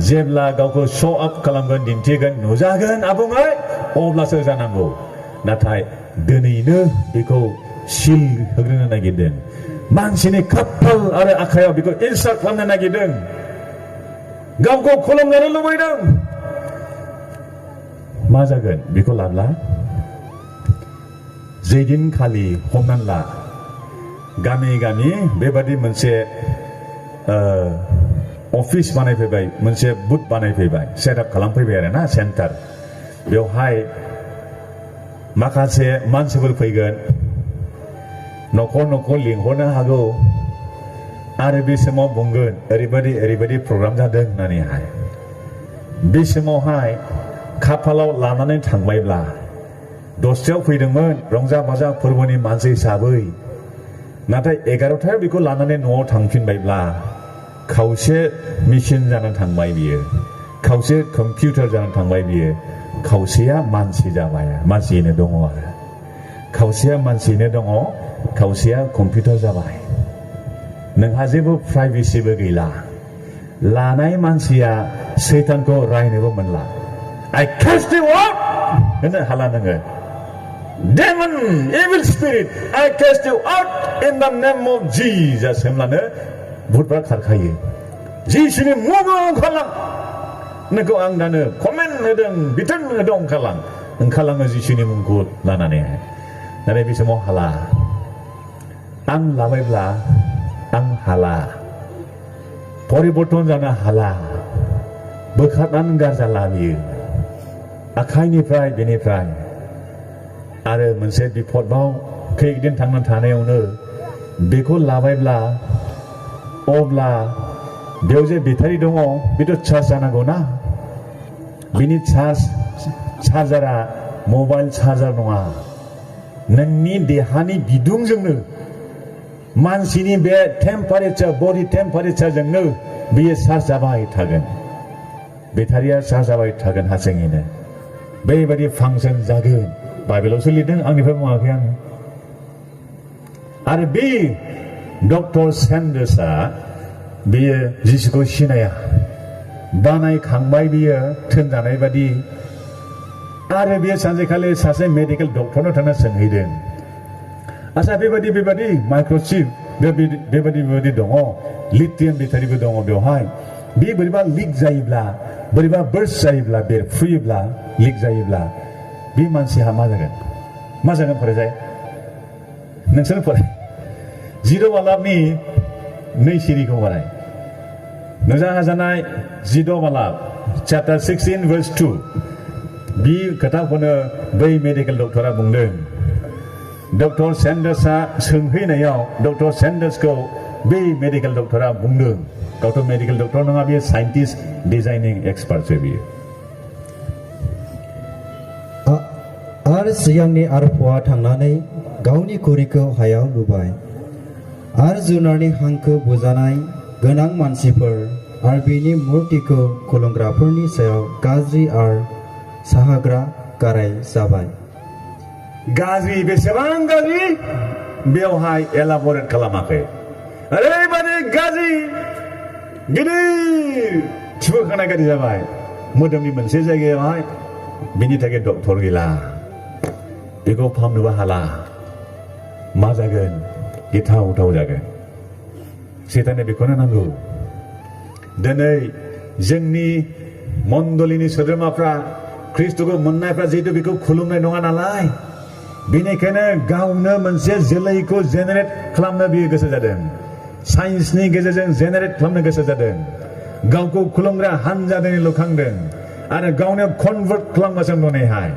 जेब्ला गावखौ श' आप खालामगोन दिन्थिगोन नुजागोन आबुङै अब्लासो जानांगौ नाथाय दिनैनो बेखौ सिल होग्रोनो नागिरदों मानसिनि खाफाल आरो आखाइयाव बेखौ इनसार्ट खालामनो नागिरदों गावखौ खुलुमजानो लुबैदों मा जागोन बेखौ लाब्ला जेदिनखालि हमनानै ला गामि बेबादि मोनसे अफिस बानायफैबाय मोनसे बुथ बानायफैबाय सेटआप खालामफैबाय आरो ना सेन्टार बेवहाय माखासे मानसिफोर फैगोन न'खर लिंहरनो हागौ आरो बे समाव बुंगोन ओरैबायदि प्रग्राम जादों होननानैहाय बे समावहाय खाफालाव लानानै थांबायब्ला 10टायाव फैदोंमोन रंजा बाजा फोरबोनि मानसि हिसाबै नाथाय 11टायाव बेखौ लानानै न'आव थांफिनबायब्ला खावसे मेसिन जानानै थांबाय बियो खावसे कम्पिउटार जानानै थांबाय बियो खावसेया मानसि जाबाय मानसियैनो दङ आरो खावसेया मानसियैनो दङ खावसेया कम्पिउटार जाबाय नोंहा जेबो प्राइभेसिबो गैला लानाय मानसिया सैतानखौ रायनोबो मोनला I cast you out होननो हाला नोङो Demon, evil spirit, I cast you out in the name of Jesus होनब्लानो भुतफ्रा खारखायो जिसुनि मुङाव ओंखारलां नोंखौ आं दानो कमेन्ट होदों बिथोन होदों ओंखारलाङो जिसुनि मुंखौ लानानैहाय नाथाय बे समाव हाला आं लाबायब्ला आं हाला परिबर्तन जानो हाला बोखारनानै गारजाला बियो आखाइनिफ्राय बेनिफ्राय आरो मोनसे बिपदआव खैदिन थांनानै थानायावनो बेखौ लाबायब्ला अब्ला बेयाव जे बेटारि दङ बेथ' चार्ज जानांगौ ना बिनि चार्जारा मबाइल चार्जार नङा नोंनि देहानि बिदुंजोंनो मानसिनि बे टेम्पारेचार बडि टेम्पारेचारजोंनो बेयो चार्ज जाबाय थागोन बेटारिया चार्ज जाबाय थागोन हारसिङैनो बेबायदि फांसन जागोन बाइबेलावसो लिरदों आंनिफ्राय बुङाखै आङो आरो बे डक्टर सेन्डार्सआ बेयो जिसुखौ सिनाया बानायखांबाय बियो थोनजानाय बादि आरो बेयो सानसेखालि सासे मेडिकेल डक्टरनाव थांना सोंहैदों आच्छा बेबायदि माइक्र'चिप बेबायदि दङ लिथियाम बेटारिबो दङ बेवहाय बे बोरैबा लिक जायोब्ला बोरैबा बार्स्ट जायोब्ला बेरफ्रुयोब्ला लिक जायोब्ला बे मानसिहा मा जागोन फरायसाय नोंसोर फराय जिद' बालाबनि नै सिरिखौ फराय नोंजा जानाय जिद' बालाब चैप्टार 16 verse 2 बे खोथाखौनो बै मेडिकेल डक्टरा बुंदों डक्टर सेन्डार्सआ सोंहैनायाव डक्टर सेन्डार्सखौ बै मेडिकेल डक्टरा बुंदों गावथ' मेडिकेल डक्टर नङा बेयो साइन्टिस्ट डिजाइनिं एक्सपार्टसो बियो आरो सिगांनि आरफआ थांनानै गावनि खुरिखौ हायाव लुबाय आरो जुनारनि हांखो बुजानाय गोनां मानसिफोर आरो बेनि मुर्तिखौ खुलुमग्राफोरनि सायाव गाज्रि आरो साहाग्रा गाराय जाबाय गाज्रि बेसेबां गाज्रि बेवहाय एलाबरेट खालामाखै ओरैबादि गाज्रि गिदिर थिफुखानाय गाज्रि जाबाय मोदोमनि मोनसे जायगायावहाय बिनि थाखाय डक्टर गैला बेखौ फाहामनोबो हाला मा जागोन गिथाव जागोन सैताननो बेखौनो नांगौ दिनै जोंनि मण्डलिनि सोद्रोमाफ्रा ख्रिस्ट'खौ मोननायफ्रा जिहेतु बेखौ खुलुमनाय नङा नालाय बेनिखायनो गावनो मोनसे जोलैखौ जेनेरेट खालामनो बियो गोसो जादों साइन्सनि गेजेरजों जेनेरेट खालामनो गोसो जादों गावखौ खुलुमग्रा हानजा दिनै लुखांदों आरो गावनो कनभार्ट खालामगासिनो दिनैहाय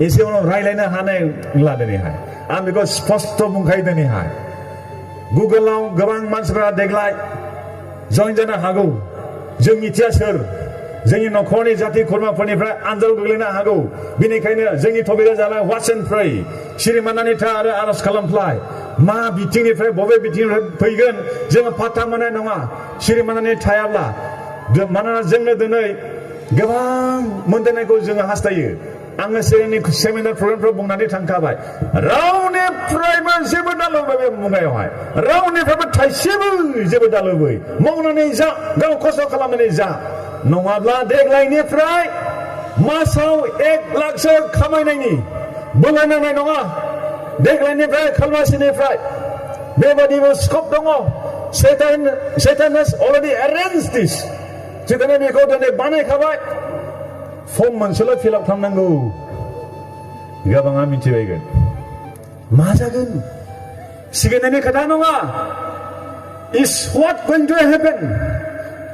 एसे उनाव रायज्लायनो हानाय ला दिनैहाय आं बेखौ स्पष्ट बुंखायो दिनैहाय गुगोलाव गोबां मानसिफोरा देग्लाय जइन जानो हागौ जों मिथिया सोर जोंनि न'खरनि जाथि खुरमाफोरनिफ्राय आनजाद गोग्लैनो हागौ बेनिखायनो जोंनि टपिकआ जाबाय वाच एन्ड प्रे सिरिमानानै था आरो आरज खालामफ्लाय मा बिथिंनिफ्राय बबे बिथिंनिफ्राय फैगोन जोङो पात्ता मोननाय नङा सिरिमानानै थायाब्ला मानोना जोंनो दिनै गोबां मोनदांनायखौ जोङो हास्थायो आङो सिगांनि सेमिनार प्रग्रामफ्राव बुंनानै थांखाबाय रावनिफ्रायबो जेबो दालुबै बे मुगायावहाय रावनिफ्रायबो थाइसेबो जेबो दालुबै मावनानै जा गाव खस्थ' खालामनानै जा नङाब्ला देग्लायनिफ्राय मासाव 1 लाखसो खामायनायनि बुंलायनांनाय नङा देग्लायनिफ्राय खालमासिनिफ्राय बेबादिबो स्कप दङ Satan has already arranged this सैताना बेखौ दिनै बानायखाबाय फर्म मोनसेल' फिलआप खालामनांगौ गोबाङा मिथिबायगोन मा जागोन सिगांनि खोथा नङा is what going to happen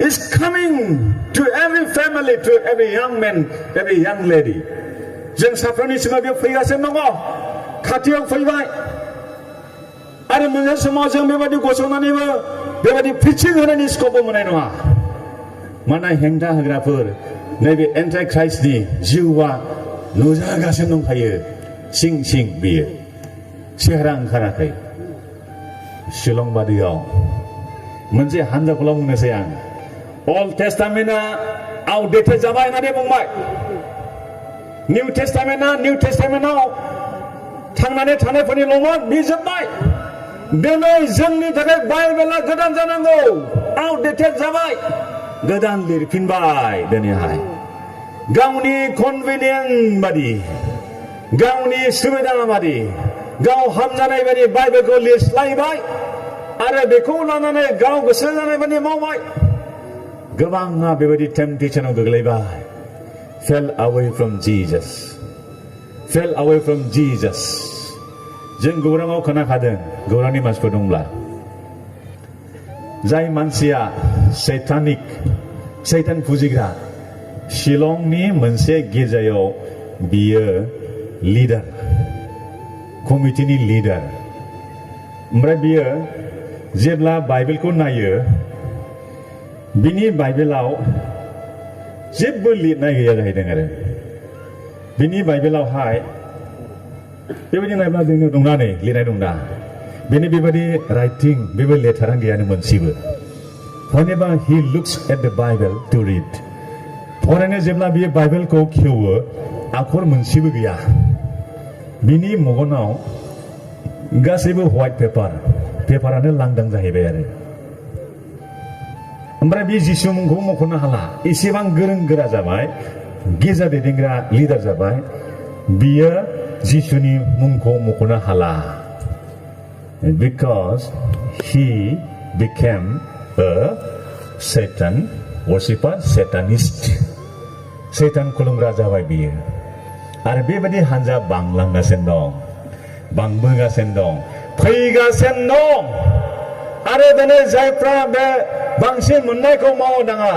is coming to every family to every young man every young lady जों साफ्रोमनि सिगाङाव बेयाव फैगासिनो दङ खाथियाव फैबाय आरो मोनसे समाव जों बेबायदि गसंनानैबो बेबायदि पिचिं होनायनि स्कपबो मोननाय नङा मानोना हेंथा होग्राफोर नैबे एन्टाइ क्राइस्टनि जिउआ नुजागासिनो दंखायो सिं सिं बियो सेहेरा ओंखाराखै शिलं बादियाव मोनसे हानजाखौल' बुंनोसै आं अल्ड टेस्टामेन्टआ आउटडेटेड जाबाय होननानै बुंबाय निउ टेस्टामेन्टआव थांनानै थानायफोरनिल'मोन बे जोब्बाय दिनै जोंनि थाखाय बाइबेला गोदान जानांगौ आउटडेटेड जाबाय गोदान लिरफिनबाय दिनैहाय गावनि कनभिनियेन्ट बादि गावनि सुबिदा बादि गाव हामजानाय बादि बाइबेलखौ लिरस्लायबाय आरो बेखौ लानानै गाव गोसो जानाय बादि मावबाय गोबाङा बेबायदि टेम्पटेशनाव गोग्लैबाय fell away from Jesus जों गौराङाव खोनाखादों गौरांनि मानसिफोर दंब्ला जाय मानसिया सैतान फुजिग्रा शिलंनि मोनसे गिर्जायाव बियो लिडार कमिटिनि लिडार ओमफ्राय बियो जेब्ला बाइबेलखौ नायो बिनि बाइबेलाव जेबो लिरनाय गैया जाहैदों आरो बिनि बाइबेलावहाय बेबायदि नायब्ला जोंनो दंना नै लिरनाय दं दा बेनि बेबायदि राइटिं बेबो लेटारानो गैयानो मोनसेबो whenever he looks at the Bible to read फरायनो जेब्ला बियो बाइबेलखौ खेवो आखर मोनसेबो गैया बिनि मगनाव गासैबो व्हाइट पेपारानो लांदां जाहैबाय आरो ओमफ्राय बे जिसु मुंखौ मख'नो हाला एसेबां गोरों गोरा जाबाय गिर्जा दैदेनग्रा लिडार जाबाय बियो जिसुनि मुंखौ मख'नो हाला because he became a Satan worshipper Satanist सैतान खुलुमग्रा जाबाय बियो आरो बेबायदि हानजा बांलांगासिनो दं बांबोगासिनो दं फैगासिनो दं आरो दिनै जायफ्रा बे बांसिन मोननायखौ मावनाङा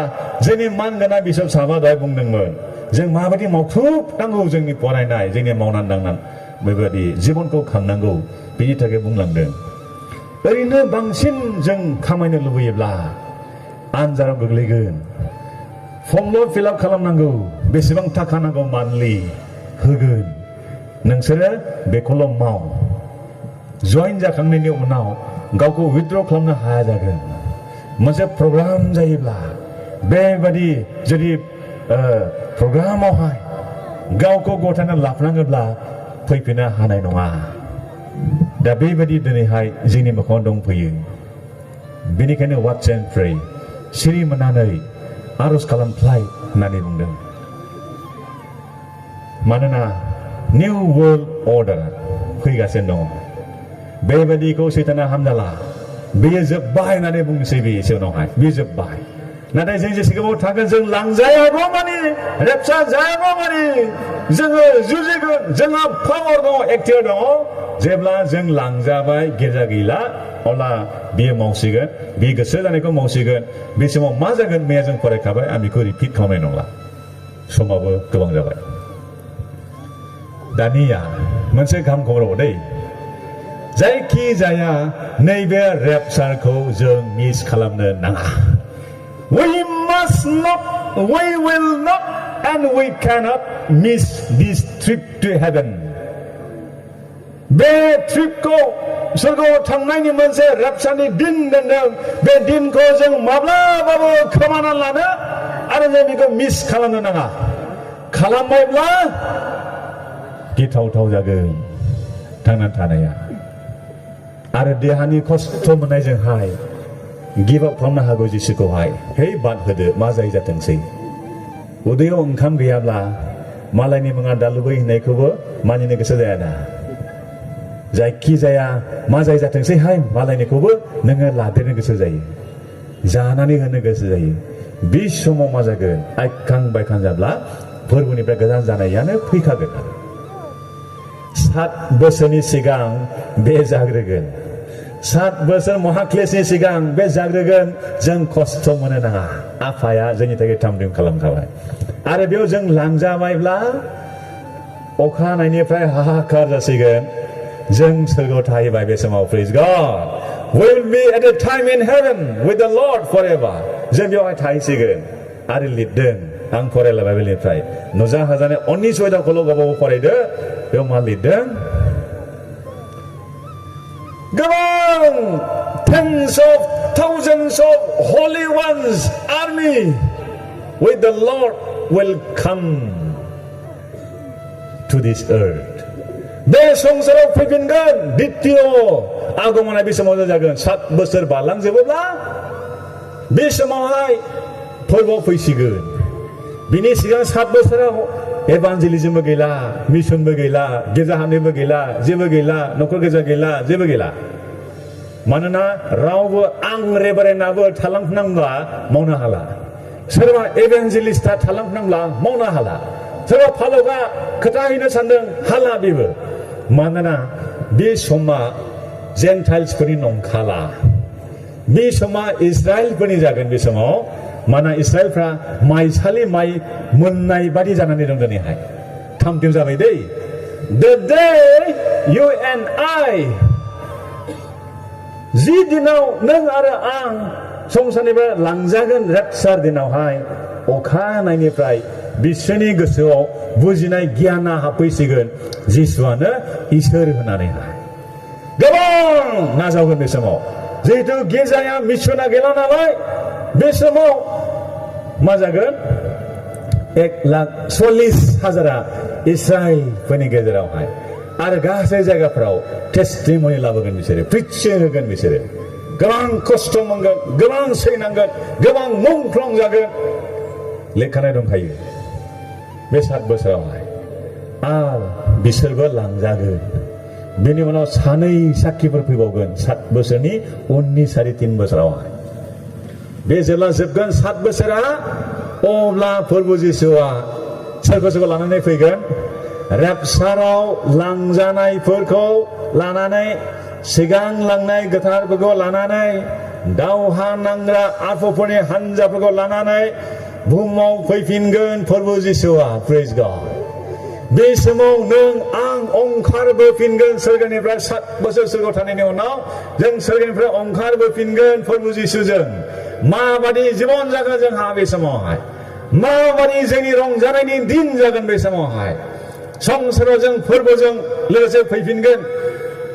जोंनि मानगोनां बिशप साहाबा दहाय बुंदोंमोन जों माबायदि मावथुबनांगौ जोंनि फरायनाय जोंनि मावनानै दांनानै बेबायदि जिबनखौ खांनांगौ बेनि थाखाय बुंलांदों ओरैनो बांसिन जों खामायनो लुबैयोब्ला आनजादाव गोग्लैगोन फर्मल' फिलआप खालामनांगौ बेसेबां थाखा नांगौ मान्थलि होगोन नोंसोरो बेखौल' माव जइन जाखांनायनि उनाव गावखौ उइथड्र खालामनो हाया जागोन मोनसे प्रग्राम जायोब्ला बेबायदि जुदि प्रग्रामावहाय गावखौ गथायना लाफानाङोब्ला फैफिननो हानाय नङा दा बेबायदि दिनैहाय जोंनि मोखाङाव दंफैयो बेनिखायनो वाच एन्ड प्रे सिरि मोननानै आरज खालामफ्लाय होननानै बुंदों मानोना निउ वर्ल्ड अर्डार फैगासिनो दङ बेबायदिखौ सैताना हामजाला बेयो जोब्बाय होननानै बुंनोसै बे एसे उनावहाय बे जोब्बाय नाथाय जों जेसे गोबाव थागोन जों लांजायागौ मानि रेपचार जायागौ मानि जोङो जुजिगोन जोंहा पावार दङ एक्टिभ दङ जेब्ला जों लांजाबाय गिर्जा गैला अब्ला बियो मावसिगोन बे गोसो जानायखौ मावसिगोन बे समाव मा जागोन मैया जों फरायखाबाय आं बेखौ रिपिट खालामनाय नंला समाबो गोबां जाबाय दानिया मोनसे गाहाम खबराव दै जायखि जाया नैबे रेपचारखौ जों मिस खालामनो नाङा we must not we will not and we cannot miss this trip to heaven बे ट्रिपखौ सोरगोआव थांनायनि मोनसे रेपचारनि दिन दोनदों बे दिनखौ जों माब्लाबाबो खोमाना लानो आरो जों बेखौ मिस खालामनो नाङा खालामबायब्ला गिथावथाव जागोन थांनानै थानाया आरो देहानि खस्थ' मोननायजोंहाय गिभ आप खालामनो हागौ जिसुखौहाय है बाद होदो मा जायो जाथोंसै उदैयाव ओंखाम गैयाब्ला मालायनि मुङा दालुबै होननायखौबो मानिनो गोसो जायाना जायखि जाया मा जायो जाथोंसैहाय मालायनिखौबो नोङो लादेरनो गोसो जायो जानानै होनो गोसो जायो बे समाव मा जागोन आइखां बायखां जाब्ला फोरबोनिफ्राय गोजान जानायानो फैखागोन 7 बोसोरनि सिगां बे जाग्रोगोन 7 बोसोर महाक्लेशनि सिगां बे जाग्रोगोन जों खस्थ' मोनो नाङा आफाया जोंनि थाखाय थामथिम खालामखाबाय आरो बेयाव जों लांजाबायब्ला अखानायनिफ्राय हाहाकार जासिगोन जों सोरगोआव थाहैबाय बे समाव praise God we will be at a time in heaven with the Lord forever जों बेवहाय थाहैसिगोन आरो लिरदों आं फरायला बाइबेलनिफ्राय नुजा हाजानाय 19 अध्यायखौल' गावबागाव फरायदो बेयाव मा लिरदों गोबां tens of thousands of holy ones army with the Lord will come to this earth बे संसाराव फैफिनगोन द्वितीय आगमना बे समाव जागोन 7 बोसोर बारलांजोबोब्ला बे समावहाय फोरबोआव फैसिगोन बिनि सिगां 7 बोसोराव एभान्जेलिजमबो गैला मिशनबो गैला गिर्जा हाबनायबो गैला जेबो गैला न'खर गिर्जा गैला जेबो गैला मानोना रावबो आं रेभारेन्डआबो थालांनांब्ला मावनो हाला सोरबा एभान्जेलिस्टआ थालांनांब्ला मावनो हाला सोरबा फालकआ खोथा हैनो सानदों हाला बेबो मानोना बे समा जेन्टाइल्सफोरनि नंखाला बे समा इस्राएलफोरनि जागोन बे समाव माना इस्राएलफ्रा माइसालि माइ मोननाय बादि जानानै दं दिनैहाय थामथिम जाबाय दै the day you and I जि दिनाव नों आरो आं संसारनिफ्राय लांजागोन रेपचार दिनावहाय अखानायनिफ्राय बिसोरनि गोसोआव बुजिनाय गियाना हाबफैसिगोन जिसुआनो इसोर होननानैहाय गोबां नाजावगोन बे समाव जिहेतु गिर्जाया मिसना गैला नालाय बे समाव मा जागोन 1,40,000 इस्राएलफोरनि गेजेरावहाय आरो गासै जायगाफोराव टेस्टिमनि लाबोगोन बिसोरो प्रिचिं होगोन बिसोरो गोबां खस्थ' मोनगोन गोबां सैनांगोन गोबां मुंख्लं जागोन लेखानाय दंखायो बे 7 बोसोरावहाय आरो बिसोरबो लांजागोन बेनि उनाव सानै साखिफोर फैबावगोन 7 बोसोरनि उननि 3.5 बोसोरावहाय बे जेब्ला जोबगोन 7 बोसोरा अब्ला प्रभु जिसुआ सोरखौ सोरखौ लानानै फैगोन रेपचाराव लांजानायफोरखौ लानानै सिगां लांनाय गोथारफोरखौ लानानै दावहा नांग्रा आफोफोरनि हानजाफोरखौ लानानै बुहुमाव फैफिनगोन प्रभु जिसुआ प्रेज गड बे समाव नों आं ओंखारबोफिनगोन सोरगोनिफ्राय 7 बोसोर सोरगोआव थानायनि उनाव जों सोरगोनिफ्राय ओंखारबोफिनगोन प्रभु जिसुजों माबादि जीवन जागोन जोंहा बे समावहाय माबादि जोंनि रंजानायनि दिन जागोन बे समावहाय संसाराव जों फोरबोजों लोगोसे फैफिनगोन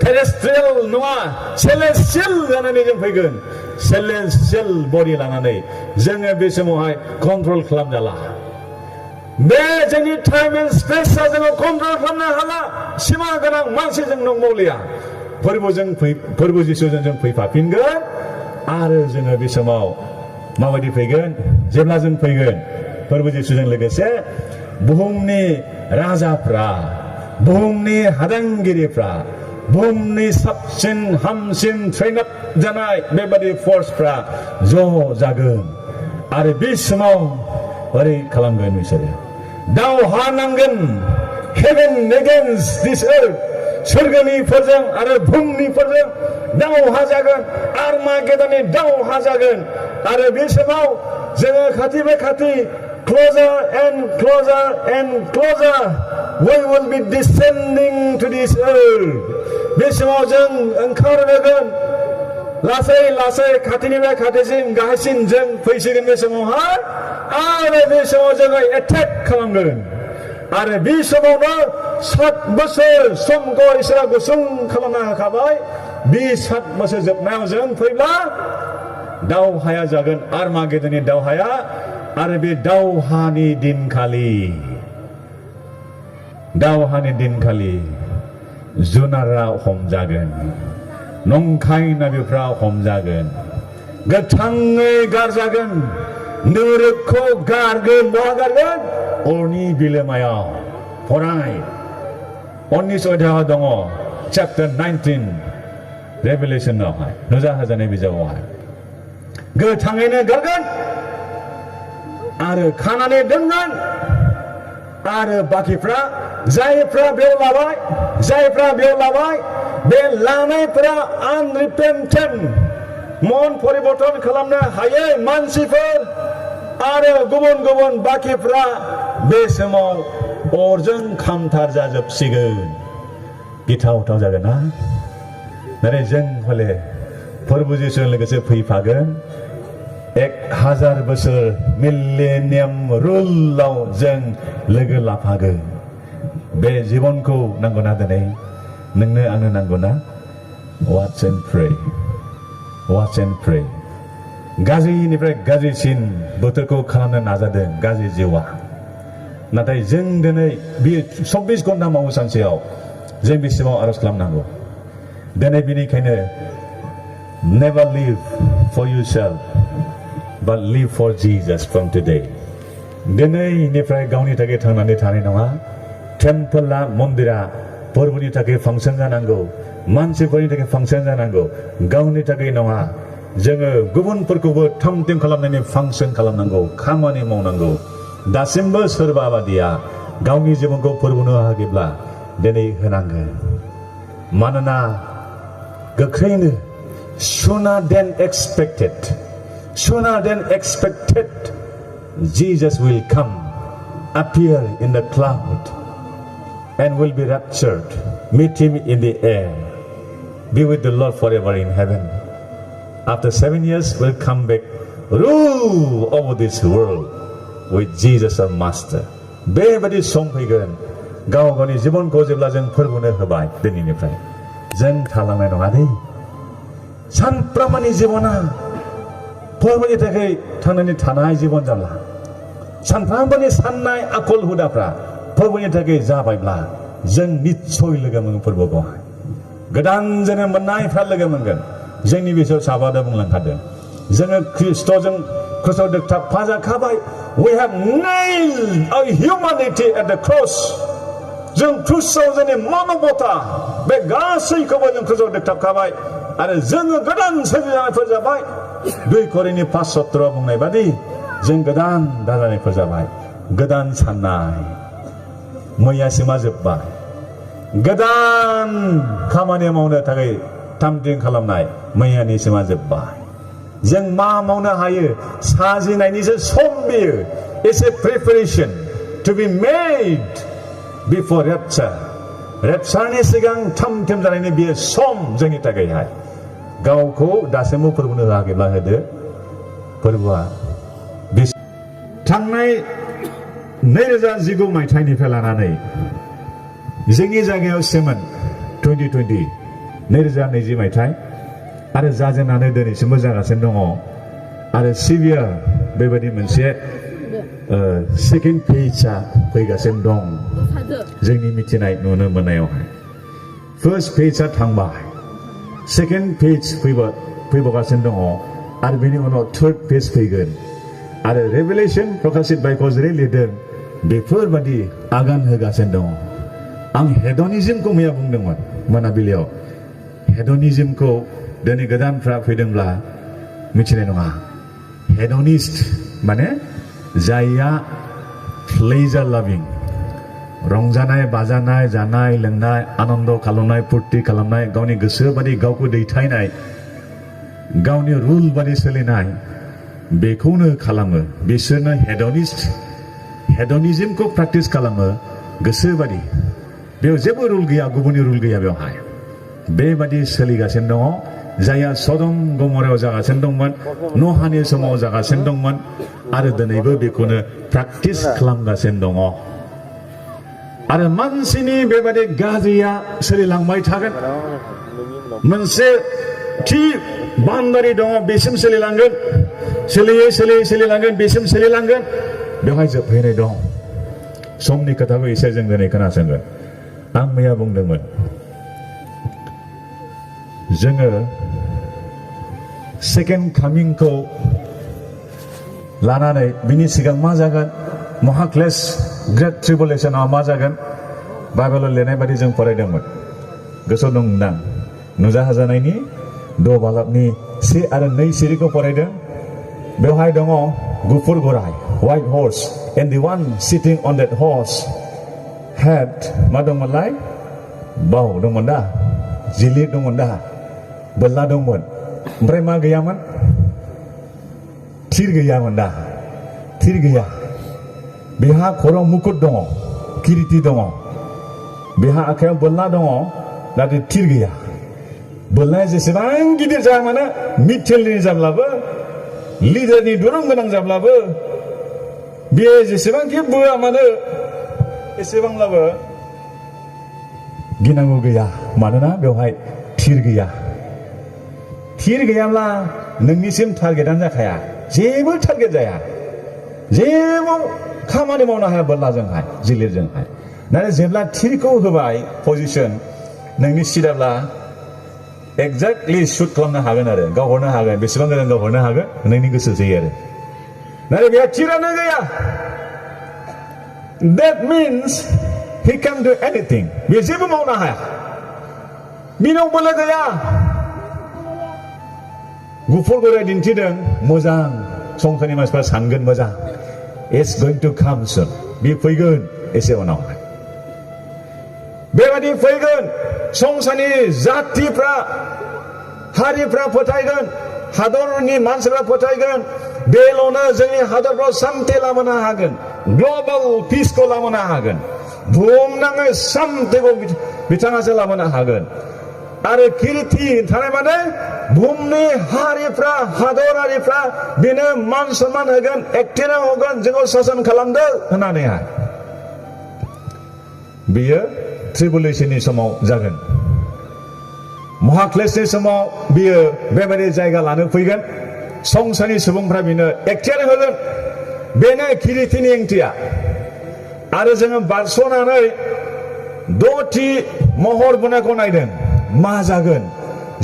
टेरेस्ट्रियेल नङा सेलेस्टियेल जानानै जों फैगोन सेलेस्टियेल बडि लानानै जोङो बे समावहाय कन्ट्रल खालामजाला बे जोंनि टाइम एन्ड स्पेसआ जोङो कन्ट्रल खालामनो हाला सिमा गोनां मानसि जों नंबावलिया फोरबो जिसुजों जों फैफाफिनगोन आरो जोङो बे समाव माबायदि फैगोन जेब्ला जों फैगोन फोरबो जिसुजों लोगोसे बुहुमनि राजाफ्रा बुहुमनि हादांगिरिफ्रा बुहुमनि साबसिन हामसिन ट्रेन आप जानाय बेबादि फर्सफ्रा ज' जागोन आरो बे समाव ओरै खालामगोन बिसोरो दावहा नांगोन हेभेन एगेन्स्ट दिस अर्थ सोरगोनिफोरजों आरो बुहुमनिफोरजों दावहा जागोन आर्मागेदननि दावहा जागोन आरो बे समाव जोङो खाथिनिफ्राय खाथि closer and closer and closer we will be descending to this earth बे समाव जों ओंखारबोगोन लासै लासै खाथिनिफ्राय खाथिसिन गाहायसिन जों फैसिगोन बे समावहाय आरो बे समाव जोङो एटेक खालामगोन आरो बे समावनो 7 बोसोर समखौ इसोरा गुसुं खालामना होखाबाय बे 7 बोसोर जोबनायाव जों फैब्ला दावहाया जागोन आर्मागेदननि दावहाया आरो बे दावहानि दिनखालि जुनारा हमजागोन नंखाय नाबिफ्रा हमजागोन गोथाङै गारजागोन नोरोखौ गारगोन बहा गारगोन अरनि बिलोमायाव फराय 19 अध्यायाव दङ चैप्टार 19 रेभेलेशनावहाय नुजाहोजानाय बिजाबावहाय गोथाङैनो गारगोन आरो खानानै दोनगोन आरो बाकिफ्रा जायफ्रा बेयाव लाबाय बे लानायफ्रा आनरिपेन्टेन्ट मन परिबर्तन खालामनो हायै मानसिफोर आरो गुबुन गुबुन बाकिफ्रा बे समाव अरजों खामथार जाजोबसिगोन गिथावथाव जागोन ना नाथाय जों हले फोरबो जिसुजों लोगोसे फैफागोन 1000 बोसोर मिलेनियाम रुलाव जों लोगो लाफागोन बे जीवनखौ नांगौना दिनै नोंनो आंनो नांगौना watch and pray गाज्रिनिफ्राय गाज्रिसिन बोथोरखौ खालामनो नाजादों गाज्रि जिउआ नाथाय जों दिनै बे 24 घन्टा मावो सानसेयाव जों बिसिमाव आरज खालामनांगौ दिनै बेनिखायनो never live for yourself but live for Jesus from today दिनैनिफ्राय गावनि थाखाय थांनानै थानाय नङा टेम्पला मन्दिरा फोरबोनि थाखाय फांसन जानांगौ मानसिफोरनि थाखाय फांसन जानांगौ गावनि थाखाय नङा जोङो गुबुनफोरखौबो थाम-थिम खालामनायनि फांसन खालामनांगौ खामानि मावनांगौ दासिमबो सोरबा बादिया गावनि जिबनखौ फोरबोनो हायाखैब्ला दिनै होनांगोन मानोना गोख्रैनो sooner than expected, Jesus will come, appear in the cloud, and will be raptured, meet him in the air, be with the Lord forever in heaven. After 7 years, will come back, rule over this world with Jesus our Master. बेबादि सम फैगोन गाव गावनि जिबनखौ जेब्ला जों फोरबोनो होबाय दिनैनिफ्राय जों थालांनाय नङा दै सानफ्रोमबोनि जिबना फोरबोनि थाखाय थांनानै थानाय जिबन जाला सानफ्रोमबोनि साननाय आखल हुदाफ्रा फोरबोनि थाखाय जाबायब्ला जों निस्सय लोगो मोनगोन फोरबोखौहाय गोदान जोनोम मोननायफ्रा लोगो मोनगोन जोंनि बिसोर साबादा बुंलांखादों जोङो ख्रिस्ट'जों ख्रुसाव दोगथाबफाजाखाबाय we have nailed our humanity at the cross जों ख्रुसाव जोंनि मानबता बे गासैखौबो जों ख्रुसाव दोगथाबखाबाय आरो जोङो गोदान सोरजिजानायफोर जाबाय 2 करिन्थि 5:17 बुंनाय बादि जों गोदान दाजानायफोर जाबाय गोदान साननाय मैयासिमा जोब्बाय गोदान खामानि मावनो थाखाय थामथिं खालामनाय मैयानि सिमा जोब्बाय जों मा मावनो हायो साजिनायनिसो सम बेयो इट्स ए प्रिपेरेसन टु बि मेड बिफोर रेपचारनि सिगां थाम-थिम जानायनि बेयो सम जोंनि थाखायहाय गावखौ दासिमबो फोरबोनो होआखैब्ला होदो फोरबोआ थांनाय 2019 मायथाइनिफ्राय लानानै जोंनि जायगायाव सेमोन 2020 2020 मायथाइ आरो जाजेननानै दिनैसिमबो जागासिनो दङ आरो सिभियार बेबायदि मोनसे सेकेन्ड पेजआ फैगासिनो दं जोंनि मिथिनाय नुनो मोननायावहाय फार्स्ट पेजआ थांबाय सेकेन्ड पेज फैबावगासिनो दङ आरो बेनि उनाव थार्ड पेज फैगोन आरो रेभेलेसन प्रकाशित बाइकआव जेरै लिरदों बेफोरबादि आगान होगासिनो दङ आं हेडनिज्मखौ मैया बुंदोंमोन मोनाबिलियाव हेडनिज्मखौ दिनै गोदानफ्रा फैदोंब्ला मिथिनाय नङा हेडनिस्ट माने जायया प्लेजार लाभिं रंजानाय बाजानाय जानाय लोंनाय आनन्द खालामनाय फुर्ति खालामनाय गावनि गोसो बादि गावखौ दैथायनाय गावनि रुल बादि सोलिनाय बेखौनो खालामो बिसोरनो हेडनिज्मखौ प्रेक्टिस खालामो गोसो बादि बेयाव जेबो रुल गैया गुबुननि रुल गैया बेवहाय बेबादि सोलिगासिनो दङ जायहा सदम गमरायाव जागासिनो दंमोन नहानि समाव जागासिनो दंमोन आरो दिनैबो बेखौनो प्रेक्टिस खालामगासिनो दङ आरो मानसिनि बेबादि गाज्रिया सोलिलांबाय थागोन मोनसे थि बाउन्डारि दङ बेसिम सोलिलांगोन सोलिलांगोन बेसिम सोलिलांगोन बेवहाय जोबहैनाय दं समनि खोथाखौ एसे जों दिनै खोनासंगोन आं मैया बुंदोंमोन जोङो सेकेन्ड कामिंखौ लानानै बिनि सिगां मा जागोन महाक्लेश ग्रेट ट्रिबुलेसनाव मा जागोन बाइबेलाव लिरनाय बादि जों फरायदोंमोन गोसोआव दंदां नुजाहोजानायनि द' बालाबनि 1 आरो 2 सिरिखौ फरायदों बेवहाय दङ गुफुर गराय white horse and the one sitting on that horse had मा दंमोनलाय बाव दंमोन दा जिलिर दंमोन दा बोरला दंमोन ओमफ्राय मा गैयामोन थिर गैयामोन दा थिर गैया बेहा खर'आव मुकुट दङ किरिति दङ बेहा आखायाव बोरला दङ नाथाय थिर गैया बोरलाया जेसेबां गिदिर जाया मानो मिथेलनि जाब्लाबो लिडारनि दुरुं गोनां जाब्लाबो बेयो जेसेबांखि बोआ मानो एसेबांब्लाबो गिनांगौ गैया मानोना बेवहाय थिर गैयाब्ला नोंनिसिम टारगेटानो जाखाया जेबो टारगेट जाया जेबो खामानि मावनो हाया बोरलाजोंहाय जिलिरजोंहाय नाथाय जेब्ला थिरखौ होबाय पजिसन नोंनि सिदाब्ला एक्जेक्टलि शुट खालामनो हागोन आरो गावहरनो हागोन बेसेबां गोजान गावहरनो हागोन नोंनि गोसोसै आरो नाथाय बेहा थिरानो गैया that means he can do anything बे जेबो मावनो हाया बिनाव बोलो गैया गुफुर गराय दिन्थिदों मोजां संसारनि मानसिफ्रा सानगोन मोजां it's going to come soon बे फैगोन एसे उनावहाय बेबादि फैगोन संसारनि जातिफ्रा हारिफ्रा फोथायगोन हादरनि मानसिफ्रा फोथायगोन बेल'नो जोंनि हादरफ्राव सान्थि लाबोनो हागोन ग्लबेल पिसखौ लाबोनो हागोन बुहुमनाङै सान्थिखौ बिथाङासो लाबोनो हागोन आरो किर्ति थानाय माने बुहुमनि हारिफ्रा हादरारिफ्रा बेनो मान सन्मान होगोन एकटिरा होगोन जोंखौ सासन खालामदो होननानैहाय बेयो ट्रिबुलेसननि समाव जागोन महाक्लेशनि समाव बियो बेबायदि जायगा लानो फैगोन संसारनि सुबुंफ्रा बेनो एकटियार होगोन बेनो किरितिनि ओंथिया आरो जोङो बारस'नानै द'थि महर बोनायखौ नायदों मा जागोन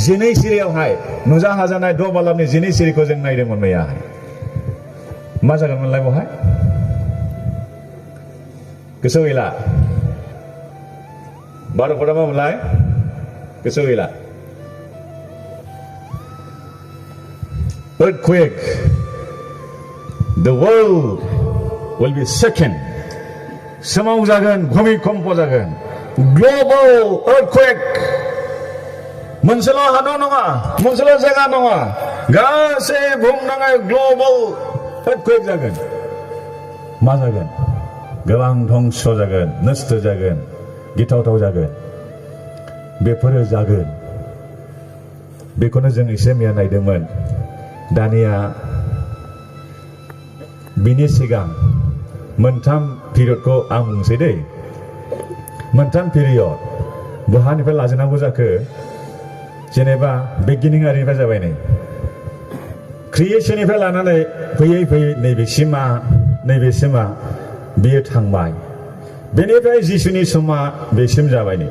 जिनै सिरियावहाय नुजाहाजानाय द' बालाबनि जिनै सिरिखौ जों नायदोंमोन मैयाहाय मा जागोनमोनलाय बेवहाय गोसोआव गैला बार'खौदा मा मोनलाय गोसोआव गैला earthquake the world will be shaken सोमाव जागोन भूमिकम्प जागोन ग्लबेल earthquake मोनसेल' हादर नङा मोनसेल' जायगा नङा गासै बुहुमनाङै ग्लबेल earthquake जागोन मा जागोन गोबां धंस जागोन नस्थ जागोन गिथावथाव जागोन बेफोरो जागोन बेखौनो जों एसे मैया नायदोंमोन दानिया बिनि सिगां मोनथाम पिरियडखौ आं बुंसै दै मोनथाम पिरियड बहानिफ्राय लाजेननांगौ जाखो जेनेबा बिगिनिं आरिनिफ्राय जाबाय नै क्रिएशननिफ्राय लानानै फैयै फैयै नैबेसिमा बेयो थांबाय बेनिफ्राय जिसुनि समा बेसिम जाबाय नै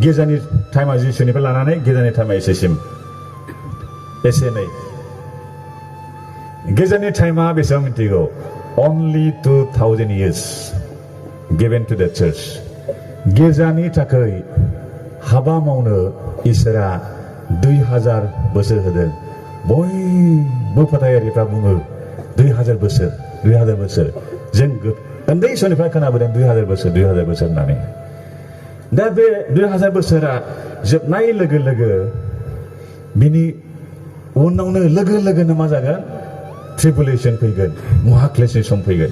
गेजानि टाइमा जिसुनिफ्राय लानानै गेजानि टाइमा एसेसिम एसे नै गेजानि टाइमा बेसेबां मिथिगौ only 2000 years given to the church गेजानि थाखाय हाबा मावनो इसोरा 2000 बोसोर होदों बयबो फोथायारिफ्रा बुङो 2000 बोसोर जों उन्दै समनिफ्राय खोनाबोदों 2000 बोसोर होननानै दा बे 2000 बोसोरा जोबनाय लोगो लोगो बिनि उनावनो लोगो लोगोनो मा जागोन ट्रिबुलेशन फैगोन महाक्लेशनि सम फैगोन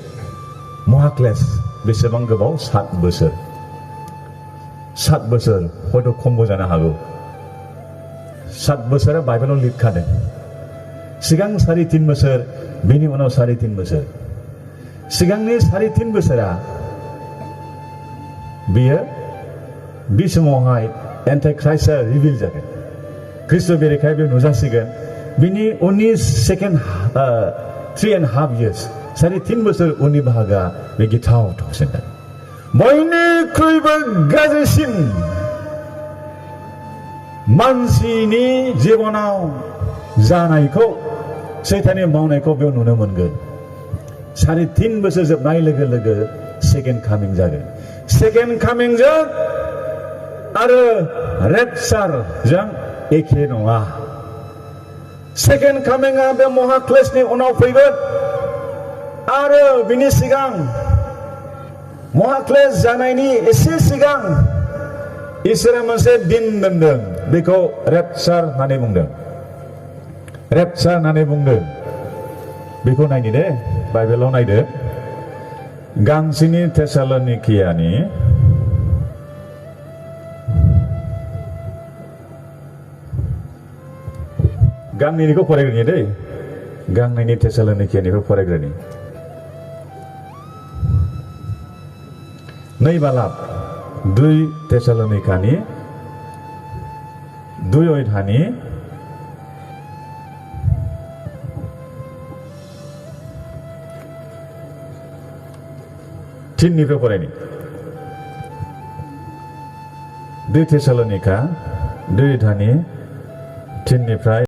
महाक्लेश बेसेबां गोबाव 7 बोसोर हयथ' खमबो जानो हागौ 7 बोसोरा बाइबेलाव लिरखादों सिगां 3.5 बोसोर बेनि उनाव 3.5 बोसोर सिगांनि 3.5 बोसोरा बेयो बे समावहाय एन्टाइक्राइस्टआ रिभिल जागोन ख्रिस्ट' बेरेखाय बे नुजासिगोन बिनि उननि सेकेन्ड 3.5 years 3.5 बोसोर उननि बाहागोआ बे गिथावथावसिन बयनिख्रुइबो गाज्रिसिन मानसिनि जिबनाव जानायखौ सैताननि मावनायखौ बेयाव नुनो मोनगोन 3.5 बोसोर जोबनाय लोगो लोगो सेकेन्ड कामिं जागोन सेकेन्ड कामिंजों आरो रेपचारजों एखे नङा सेकेन्ड कामिंआ बे महाक्लेशनि उनाव फैगोन आरो बिनि सिगां महाक्लेश जानायनि एसे सिगां इसोरा मोनसे दिन दोनदों बेखौ रेपचार होननानै बुंदों बेखौ नायनि दे बाइबेलाव नायदो गांसेनि थेसालनिकियानि गांनैनिखौ फरायग्रोनि दै गांनैनि थेसालनिकियानिखौ फरायग्रोनि 2 बालाब 2 थेसालनिकानि 2 अध्यायनि 3 निफ्राय फरायनि 2 थेसालनिका 2 अध्यायनि 3 निफ्राय